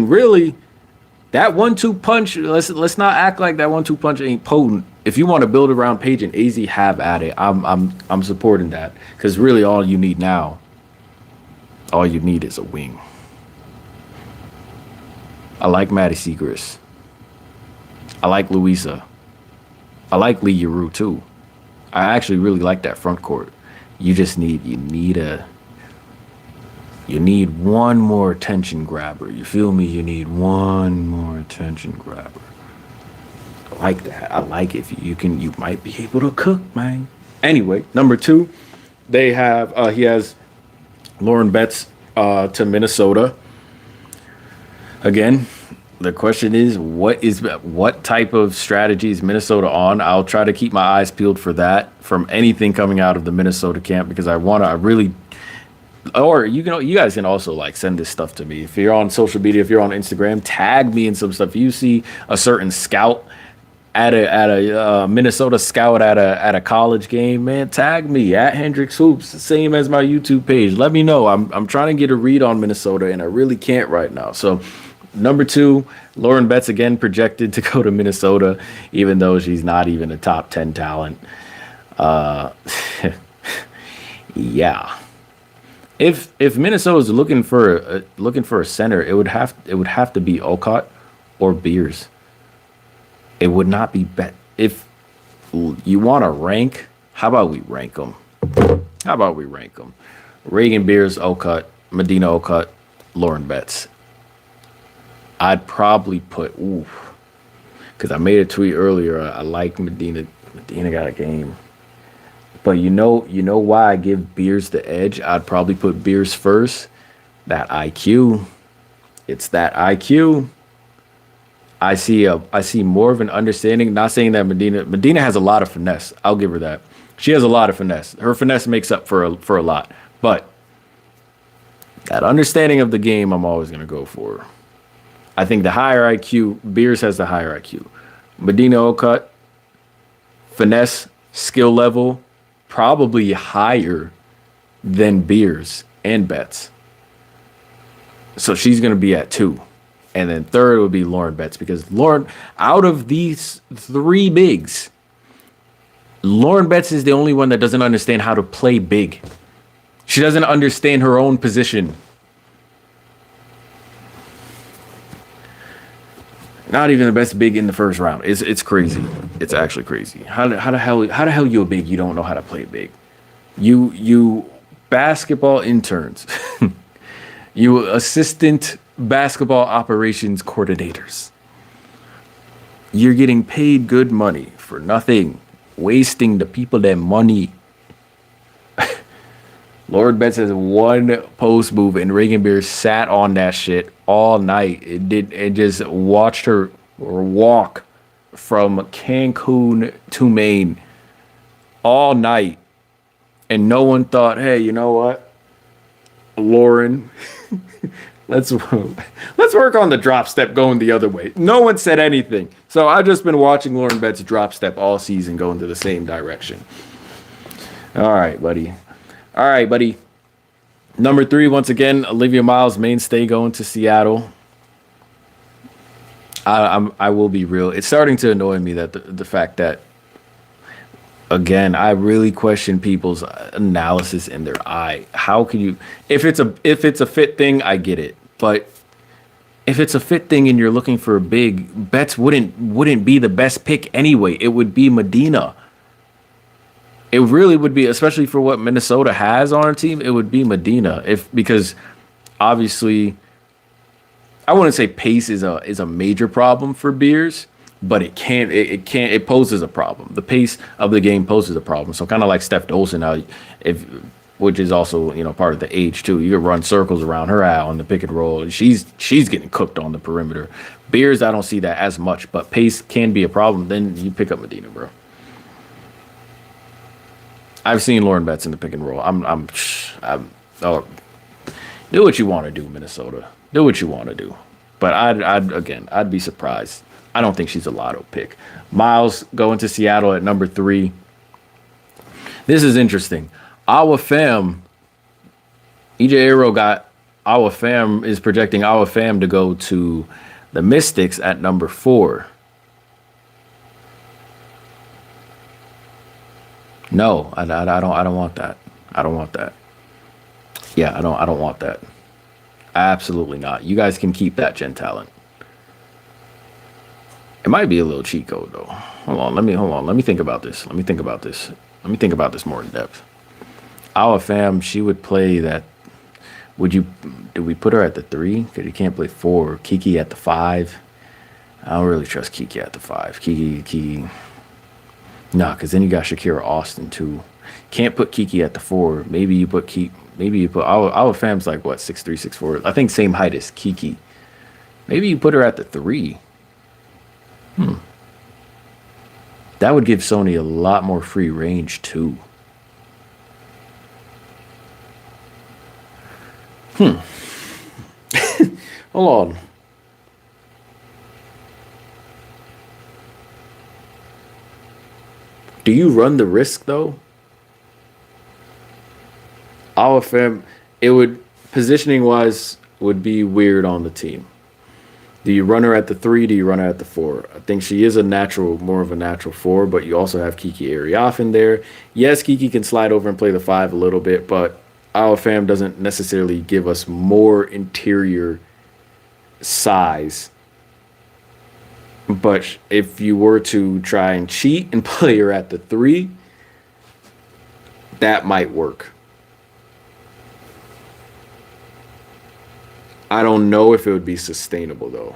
really that 1-2 punch. Let's not act like that 1-2 punch ain't potent. If you want to build around Paige and AZ, have at it. I'm supporting that, because really all you need is a wing. I like Maddie Segrist. I like Louisa. I like Lee Yuru too. I actually really like that front court. You need one more attention grabber. You feel me? You need one more attention grabber. I like that. I like it. If you might be able to cook, man. Anyway, number 2, he has Lauren Betts to Minnesota. Again, the question is, what type of strategy is Minnesota on? I'll try to keep my eyes peeled for that from anything coming out of the Minnesota camp, because you guys can also like send this stuff to me. If you're on social media, if you're on Instagram, tag me in some stuff. If you see a certain scout at a Minnesota scout at a college game, man, tag me at Hendrix Hoops, same as my YouTube page. Let me know. I'm trying to get a read on Minnesota, and I really can't right now. So number 2, Lauren Betts, again projected to go to Minnesota, even though she's not even a top 10 talent. Yeah. If Minnesota's looking for a center, it would have to be Olcott or Beers. It would not be Bet. If you want to rank, how about we rank them? Reagan Beers, Olcott, Medina Olcott, Lauren Betts. I'd probably put, because I made a tweet earlier. I like Medina. Medina got a game. But you know why I give Beers the edge? I'd probably put Beers first. That IQ. It's that IQ. I see more of an understanding. Not saying that Medina has a lot of finesse. I'll give her that. She has a lot of finesse. Her finesse makes up for a lot. But that understanding of the game, I'm always going to go for. I think the higher IQ, Beers has the higher IQ. Medina Olcott, finesse, skill level, probably higher than Beers and Betts. So she's going to be at 2. And then third would be Lauren Betts, because Lauren, out of these 3 bigs, Lauren Betts is the only one that doesn't understand how to play big. She doesn't understand her own position. Not even the best big in the first round. It's crazy. It's actually crazy. How the hell you a big? You don't know how to play big. You basketball interns. You assistant basketball operations coordinators. You're getting paid good money for nothing, wasting the people their money. Lord Betts has one post move, and Reagan Beer sat on that shit all night. It just watched her walk from Cancun to Maine all night, and no one thought, hey, you know what, Lauren, let's work on the drop step going the other way. No one said anything. So I've just been watching Lauren Betts drop step all season going to the same direction. All right, buddy. Number 3, once again, Olivia Miles, mainstay, going to Seattle. I will be real. It's starting to annoy me that the fact that, again, I really question people's analysis in their eye. How can you, if it's a fit thing, I get it. But if it's a fit thing and you're looking for a big, Betts wouldn't be the best pick anyway. It would be Medina. It really would be, especially for what Minnesota has on our team. It would be Medina, because obviously, I wouldn't say pace is a major problem for Beers, but it poses a problem. The pace of the game poses a problem. So kind of like Steph Dolson, which is also part of the age too. You could run circles around her out on the pick and roll. She's getting cooked on the perimeter. Beers, I don't see that as much, but pace can be a problem. Then you pick up Medina, bro. I've seen Lauren Betts in the pick and roll. Do what you want to do, Minnesota. Do what you want to do. But I'd be surprised. I don't think she's a lotto pick. Miles going to Seattle at number 3. This is interesting. Our fam, EJ Aero got our fam, is projecting our fam to go to the Mystics at number 4. No, I don't want that. I don't want that. Yeah, I don't want that. Absolutely not. You guys can keep that gen talent. It might be a little cheat code though. Hold on. Let me think about this. Let me think about this more in depth. Our fam, she would play that. Do we put her at the 3? Because you can't play 4. Kiki at the 5. I don't really trust Kiki at the 5. Kiki. Nah, because then you got Shakira Austin too. Can't put Kiki at the 4. Maybe you put our fam's like what, 6'3", 6'4". I think same height as Kiki. Maybe you put her at the 3. That would give Sony a lot more free range too. Hold on. Do you run the risk though? Our fam, it would, positioning wise, would be weird on the team. Do you run her at the 3? Do you run her at the 4? I think she is more of a natural 4, but you also have Kiki Arioff in there. Yes, Kiki can slide over and play the 5 a little bit, but our fam doesn't necessarily give us more interior size. But if you were to try and cheat and play her at the 3, that might work. I don't know if it would be sustainable though.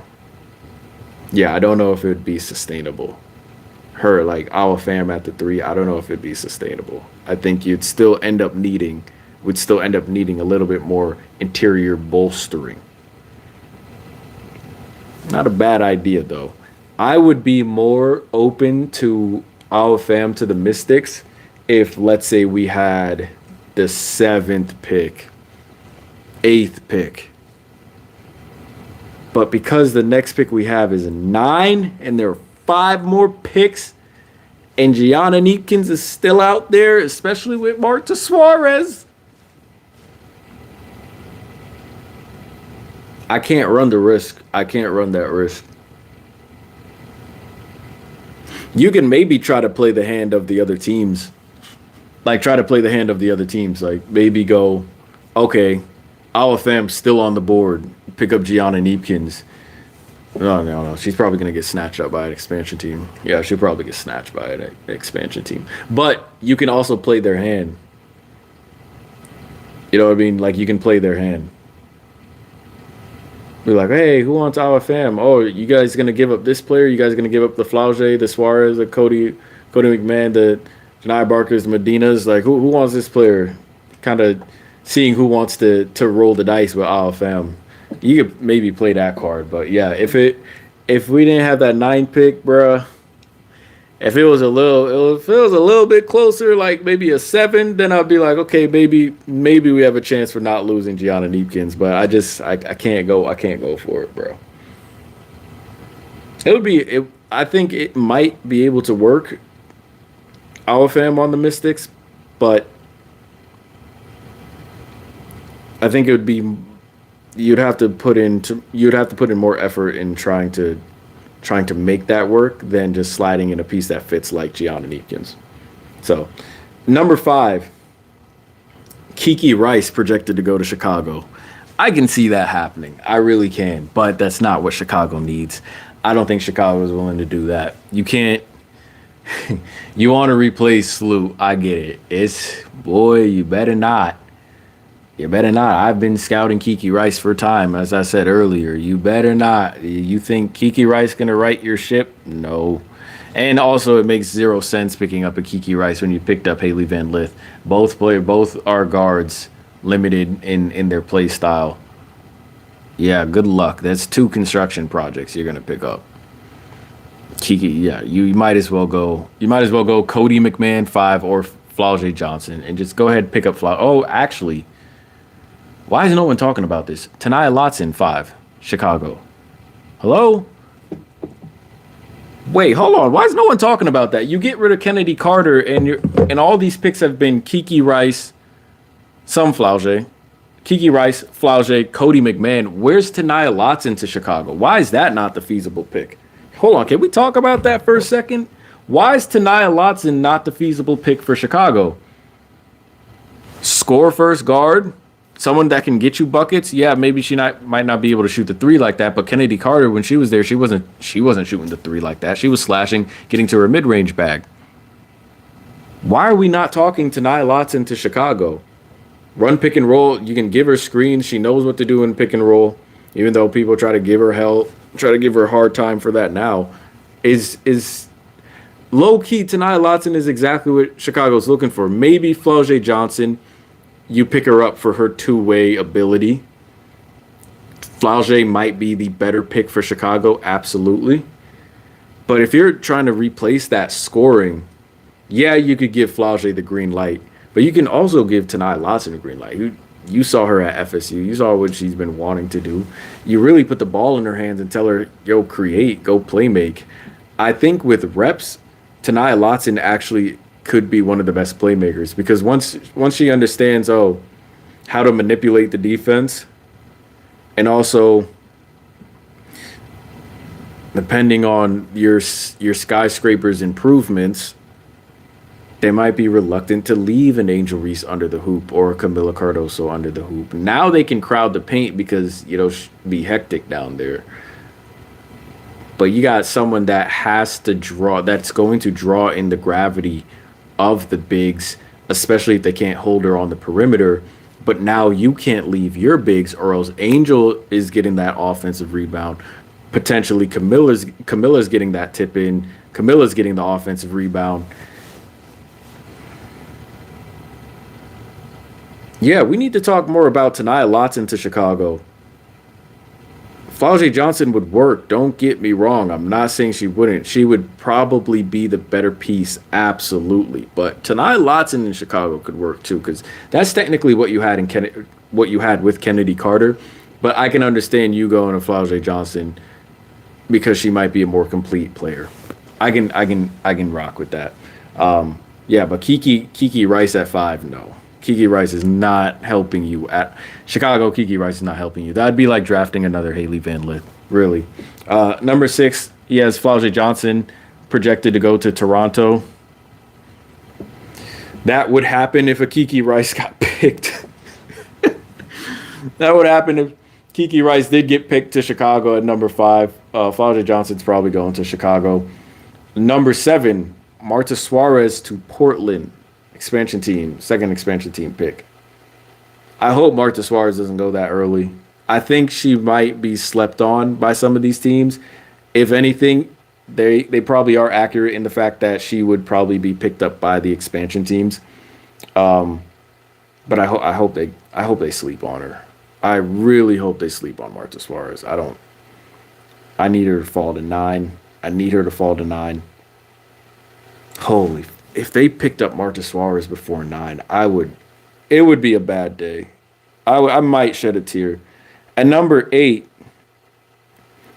Yeah, I don't know if it would be sustainable. Her, like our fam at the 3, I don't know if it'd be sustainable. I think would still end up needing a little bit more interior bolstering. Not a bad idea though. I would be more open to our fam to the Mystics if, let's say, we had the 7th pick, 8th pick. But because the next pick we have is 9 and there are 5 more picks and Gianna Neepkins is still out there, especially with Marta Suarez. I can't run the risk. I can't run that risk. You can maybe try to play the hand of the other teams. Like try to play the hand of the other teams. Like maybe go, okay, our fam's still on the board. Pick up Gianna Neepkins. No. She's probably gonna get snatched up by an expansion team. Yeah, she'll probably get snatched by an expansion team. But you can also play their hand. You know what I mean? Like you can play their hand. Be like, hey, who wants our fam? Oh, you guys gonna give up this player? You guys gonna give up the Flauge, the Suarez, the Cody McMahon, the Janai Barkers, the Medinas? Like, who wants this player? Kind of seeing who wants to roll the dice with our fam. You could maybe play that card, but yeah, if we didn't have that 9 pick, bruh, if it was a little bit closer, like maybe a 7, then I'd be like, okay, maybe we have a chance for not losing Gianna Neepkins. But I can't go for it, bro. I think it might be able to work. Our fam on the Mystics, but I think it would be you'd have to put in more effort in trying to make that work than just sliding in a piece that fits like Gianna Neepkins. So, number 5, Kiki Rice projected to go to Chicago. I can see that happening. I really can, but that's not what Chicago needs. I don't think Chicago is willing to do that. You can't. You want to replace Sloot. I get it. You better not. You better not. I've been scouting Kiki Rice for time, as I said earlier. You better not. You think Kiki Rice gonna right your ship? No. And also, it makes zero sense picking up a Kiki Rice when you picked up Haley Van Lith. Both are guards, limited in their play style. Yeah, good luck. That's 2 construction projects you're gonna pick up. Kiki, yeah, you might as well go. You might as well go Cody McMahon 5 or Flauge Johnson, and just go ahead and pick up Flauge. Oh, actually. Why is no one talking about this? Tanaya Lotson, 5, Chicago. Hello? Wait, hold on. Why is no one talking about that? You get rid of Kennedy Carter, and all these picks have been Kiki Rice, some Flauge, Kiki Rice, Flauge, Cody McMahon. Where's Tanaya Lotson to Chicago? Why is that not the feasible pick? Hold on. Can we talk about that for a second? Why is Tanaya Lotson not the feasible pick for Chicago? Score first guard. Someone that can get you buckets, yeah, maybe might not be able to shoot the 3 like that. But Kennedy Carter, when she was there, she wasn't shooting the 3 like that. She was slashing, getting to her mid-range bag. Why are we not talking to Nia Lotson to Chicago? Run pick and roll. You can give her screens. She knows what to do in pick and roll. Even though people try to give her a hard time for that now, is low key. Tanaya Lotson is exactly what Chicago's looking for. Maybe Flauge Johnson. You pick her up for her 2-way ability. Flauge might be the better pick for Chicago, absolutely. But if you're trying to replace that scoring, yeah, you could give Flauge the green light. But you can also give Tanaya Lotson the green light. You saw her at FSU. You saw what she's been wanting to do. You really put the ball in her hands and tell her, yo, create, go play make. I think with reps, Tanaya Lotson actually could be one of the best playmakers, because once she understands how to manipulate the defense, and also depending on your skyscraper's improvements, they might be reluctant to leave an Angel Reese under the hoop or a Camila Cardoso under the hoop. Now they can crowd the paint because be hectic down there. But you got someone that has to draw, that's going to draw in the gravity of the bigs, especially if they can't hold her on the perimeter. But now you can't leave your bigs, or else Angel is getting that offensive rebound. Potentially Camilla's getting that tip in. Camilla's getting the offensive rebound. Yeah, we need to talk more about Tanaya Lotson to Chicago. Flauge Johnson would work. Don't get me wrong. I'm not saying she wouldn't. She would probably be the better piece, absolutely. But Tanaya Lotson in Chicago could work too, because that's technically what you had with Kennedy Carter. But I can understand you going to Flauge Johnson because she might be a more complete player. I can rock with that. Yeah, but Kiki Rice at 5, no. Kiki Rice is not helping you at Chicago. Kiki Rice is not helping you. That'd be like drafting another Haley Van Lith, really. Number 6, he has Flau'jae Johnson projected to go to Toronto. That would happen if a Kiki Rice got picked. That would happen if Kiki Rice did get picked to Chicago at number 5. Flau'jae Johnson's probably going to Chicago. Number 7, Marta Suarez to Portland. Expansion team, second expansion team pick. I hope Marta Suarez doesn't go that early. I think she might be slept on by some of these teams. If anything, they probably are accurate in the fact that she would probably be picked up by the expansion teams. But I hope they sleep on her. I really hope they sleep on Marta Suarez. I need her to fall to 9. I need her to fall to 9. Holy, if they picked up Marta Suarez before 9, it would be a bad day. I might shed a tear. At number 8,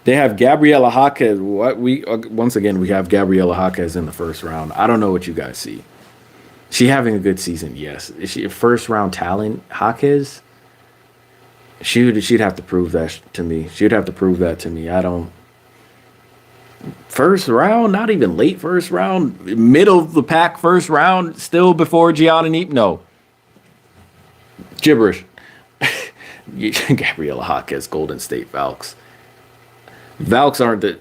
they have Gabriela Jaquez. Once again, we have Gabriela Jaquez in the first round. I don't know what you guys see. She having a good season, yes. Is she a first round talent, Jaquez? She'd have to prove that to me. She'd have to prove that to me. I don't. First round, not even late first round, middle of the pack first round, still before Gianna Neep. No. Gibberish. Gabriela Jaquez, Golden State Valks. Valks aren't the.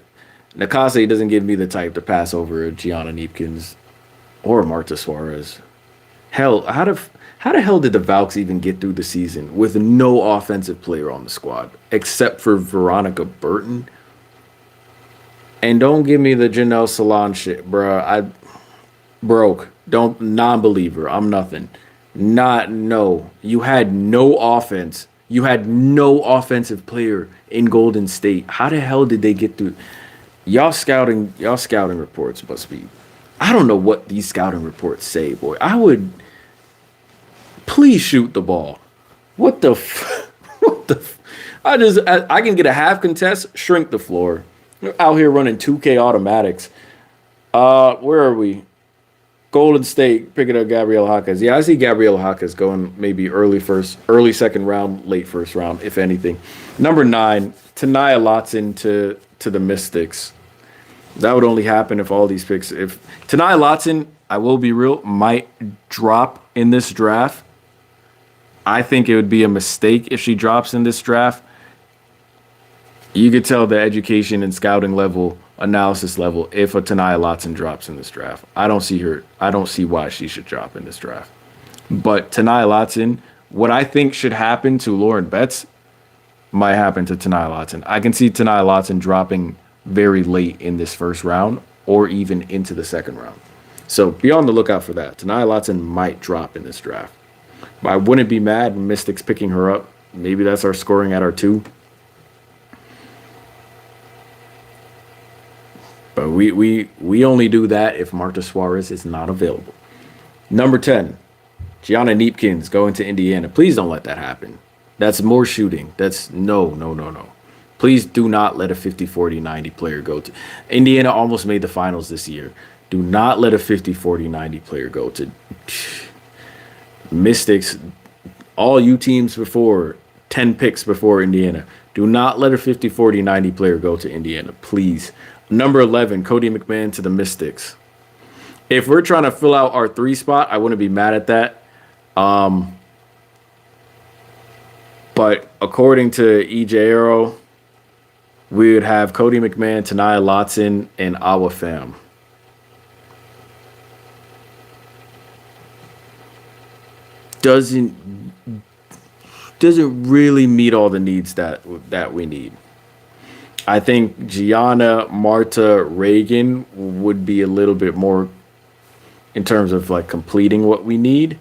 Nakase doesn't give me the type to pass over Gianna Neepkins or Marta Suarez. Hell, how the hell did the Valks even get through the season with no offensive player on the squad except for Veronica Burton? And don't give me the Janelle Salon shit, bro. I broke. Don't non-believer. I'm nothing. No. You had no offense. You had no offensive player in Golden State. How the hell did they get through? Y'all scouting reports must be. I don't know what these scouting reports say, boy. Please shoot the ball. What the I can get a half contest, shrink the floor. We're out here running 2K automatics. Where are we? Golden State picking up Gabriela Jaquez. Yeah, I see Gabriela Jaquez going maybe early second round, late first round, if anything. Number 9, Tanaya Lotson to the Mystics. That would only happen if all these picks. If Tanaya Lotson, I will be real, might drop in this draft. I think it would be a mistake if she drops in this draft. You could tell the education and scouting level, analysis level, if a Tanaya Lotson drops in this draft. I don't see why she should drop in this draft. But Tanaya Lotson, what I think should happen to Lauren Betts might happen to Tanaya Lotson. I can see Tanaya Lotson dropping very late in this first round or even into the second round. So be on the lookout for that. Tanaya Lotson might drop in this draft. But I wouldn't be mad Mystics picking her up. Maybe that's our scoring at our 2. But we only do that if Marta Suarez is not available. Number 10, Gianna Neepkins going to Indiana. Please don't let that happen. That's more shooting. That's no. Please do not let a 50, 40, 90 player go to. Indiana almost made the finals this year. Do not let a 50, 40, 90 player go to. Mystics, all you teams before, 10 picks before Indiana. Do not let a 50, 40, 90 player go to Indiana, please. Number 11, Cody McMahon to the Mystics. If we're trying to fill out our 3 spot, I wouldn't be mad at that. But according to EJ Arrow, we would have Cody McMahon, Tanaya Lotson, and Awa Pham. Doesn't really meet all the needs that we need. I think Gianna, Marta, Reagan would be a little bit more in terms of like completing what we need,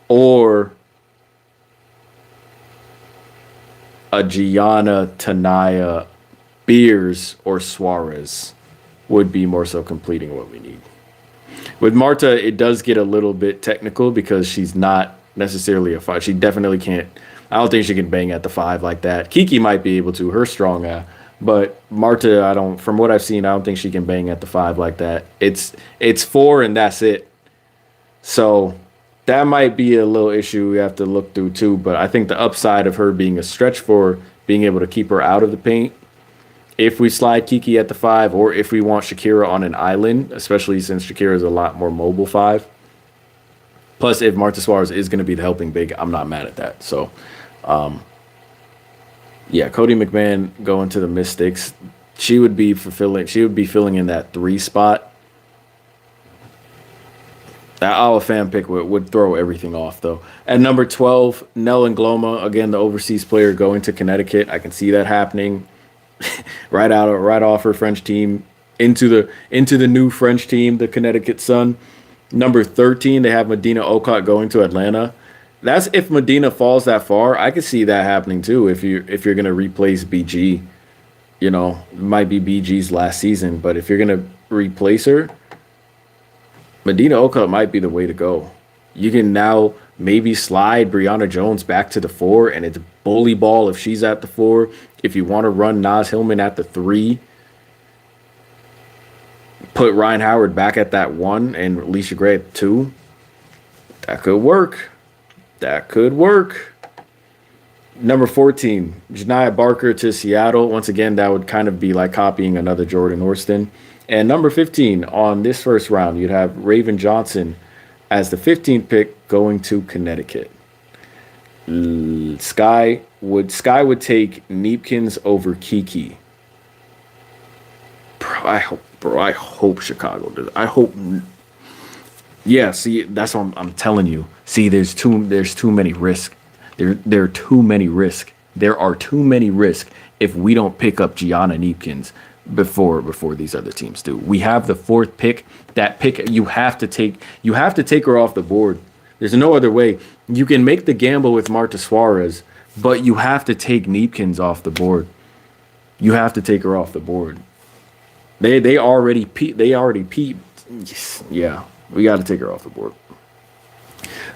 or a Gianna, Tanaya, Beers, or Suarez would be more so completing what we need. With Marta, it does get a little bit technical because she's not necessarily a 5. She definitely can't. I don't think she can bang at the 5 like that. Kiki might be able to. Her strong but Marta, from what I've seen, I don't think she can bang at the 5 like that. It's 4 and that's it. So that might be a little issue we have to look through too. But I think the upside of her being a stretch for being able to keep her out of the paint, if we slide Kiki at the 5, or if we want Shakira on an island, especially since Shakira is a lot more mobile 5. Plus, if Marta Suarez is going to be the helping big, I'm not mad at that. So, yeah, Cody McMahon going to the Mystics. She would be filling in that 3 spot. Our fan pick would throw everything off, though. At number 12, Nell Gloma, again, the overseas player going to Connecticut. I can see that happening right off her French team into the new French team, the Connecticut Sun. Number 13, they have Medina Okot going to Atlanta. That's if Medina falls that far. I could see that happening too. If you're gonna replace BG, it might be BG's last season, but if you're gonna replace her, Medina Okot might be the way to go. You can now maybe slide Brianna Jones back to the 4, and it's bully ball if she's at the 4. If you want to run Naz Hillman at the 3, put Ryan Howard back at that 1 and Alicia Gray at 2. That could work. Number 14, Janiyah Barker to Seattle. Once again, that would kind of be like copying another Jordan Orston. And number 15 on this first round, you'd have Raven Johnson as the 15th pick going to Connecticut. Sky would take Neepkins over Kiki. I hope Chicago does. I hope. Yeah, see, that's what I'm telling you. See, there's too many risks. There are too many risks. There are too many risks if we don't pick up Gianna Neepkins before these other teams do. We have the 4th pick. That pick you have to take her off the board. There's no other way. You can make the gamble with Marta Suarez, but you have to take Neepkins off the board. You have to take her off the board. They already peeped. Yeah, we got to take her off the board.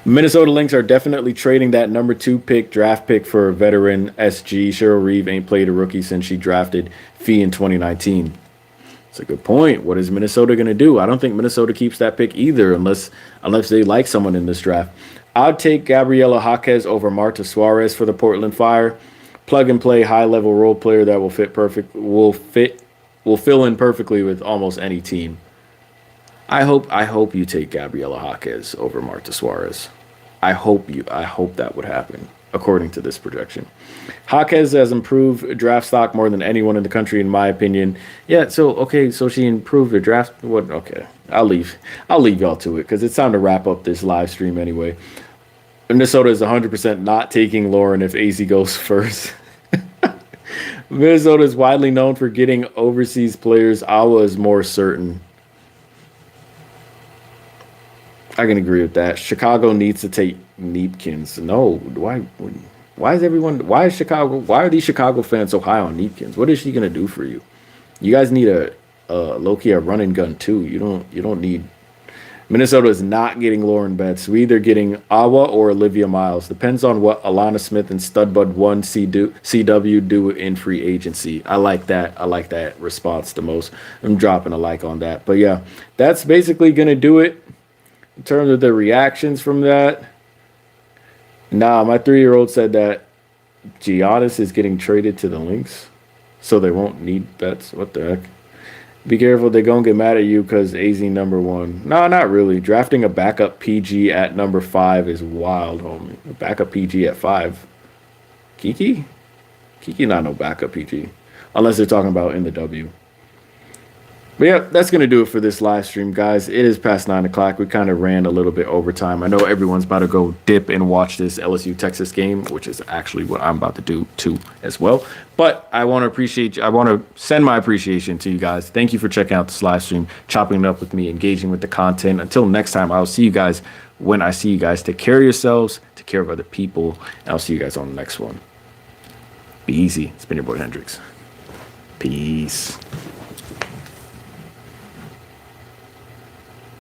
Minnesota Lynx are definitely trading that number 2 draft pick for a veteran SG. Cheryl Reeve ain't played a rookie since she drafted Fee in 2019. It's a good point. What is Minnesota going to do? I don't think Minnesota keeps that pick either unless they like someone in this draft. I'd take Gabriela Jaquez over Marta Suarez for the Portland Fire. Plug and play, high level role player that will fill in perfectly with almost any team. I hope you take Gabriela Jaquez over Marta Suarez. I hope that would happen, according to this projection. Jaquez has improved draft stock more than anyone in the country, in my opinion. Yeah, so she improved her draft. What? Okay, I'll leave y'all to it because it's time to wrap up this live stream anyway. Minnesota is 100% not taking Lauren if AZ goes first. Minnesota is widely known for getting overseas players. Iowa is more certain. I can agree with that. Chicago needs to take Neepkins. No, why is Chicago? Why are these Chicago fans so high on Neepkins? What is she gonna do for you? You guys need a low-key a run and gun too. You don't need. Minnesota is not getting Lauren Betts. We're either getting Awa or Olivia Miles. Depends on what Alana Smith and Studbud 1 CW do in free agency. I like that. I like that response the most. I'm dropping a like on that. But yeah, that's basically gonna do it. In terms of the reactions from that, my 3-year-old said that Giannis is getting traded to the Lynx, so they won't need bets. What the heck? Be careful, they're going to get mad at you because AZ number 1. No, not really. Drafting a backup PG at number 5 is wild, homie. A backup PG at 5. Kiki not no backup PG. Unless they're talking about in the W. But yeah, that's going to do it for this live stream, guys. It is past 9 o'clock. We kind of ran a little bit over time. I know everyone's about to go dip and watch this LSU-Texas game, which is actually what I'm about to do too as well. But I want to appreciate you. I want to send my appreciation to you guys. Thank you for checking out this live stream, chopping it up with me, engaging with the content. Until next time, I'll see you guys when I see you guys. Take care of yourselves, take care of other people, and I'll see you guys on the next one. Be easy. It's been your boy Hendrix. Peace.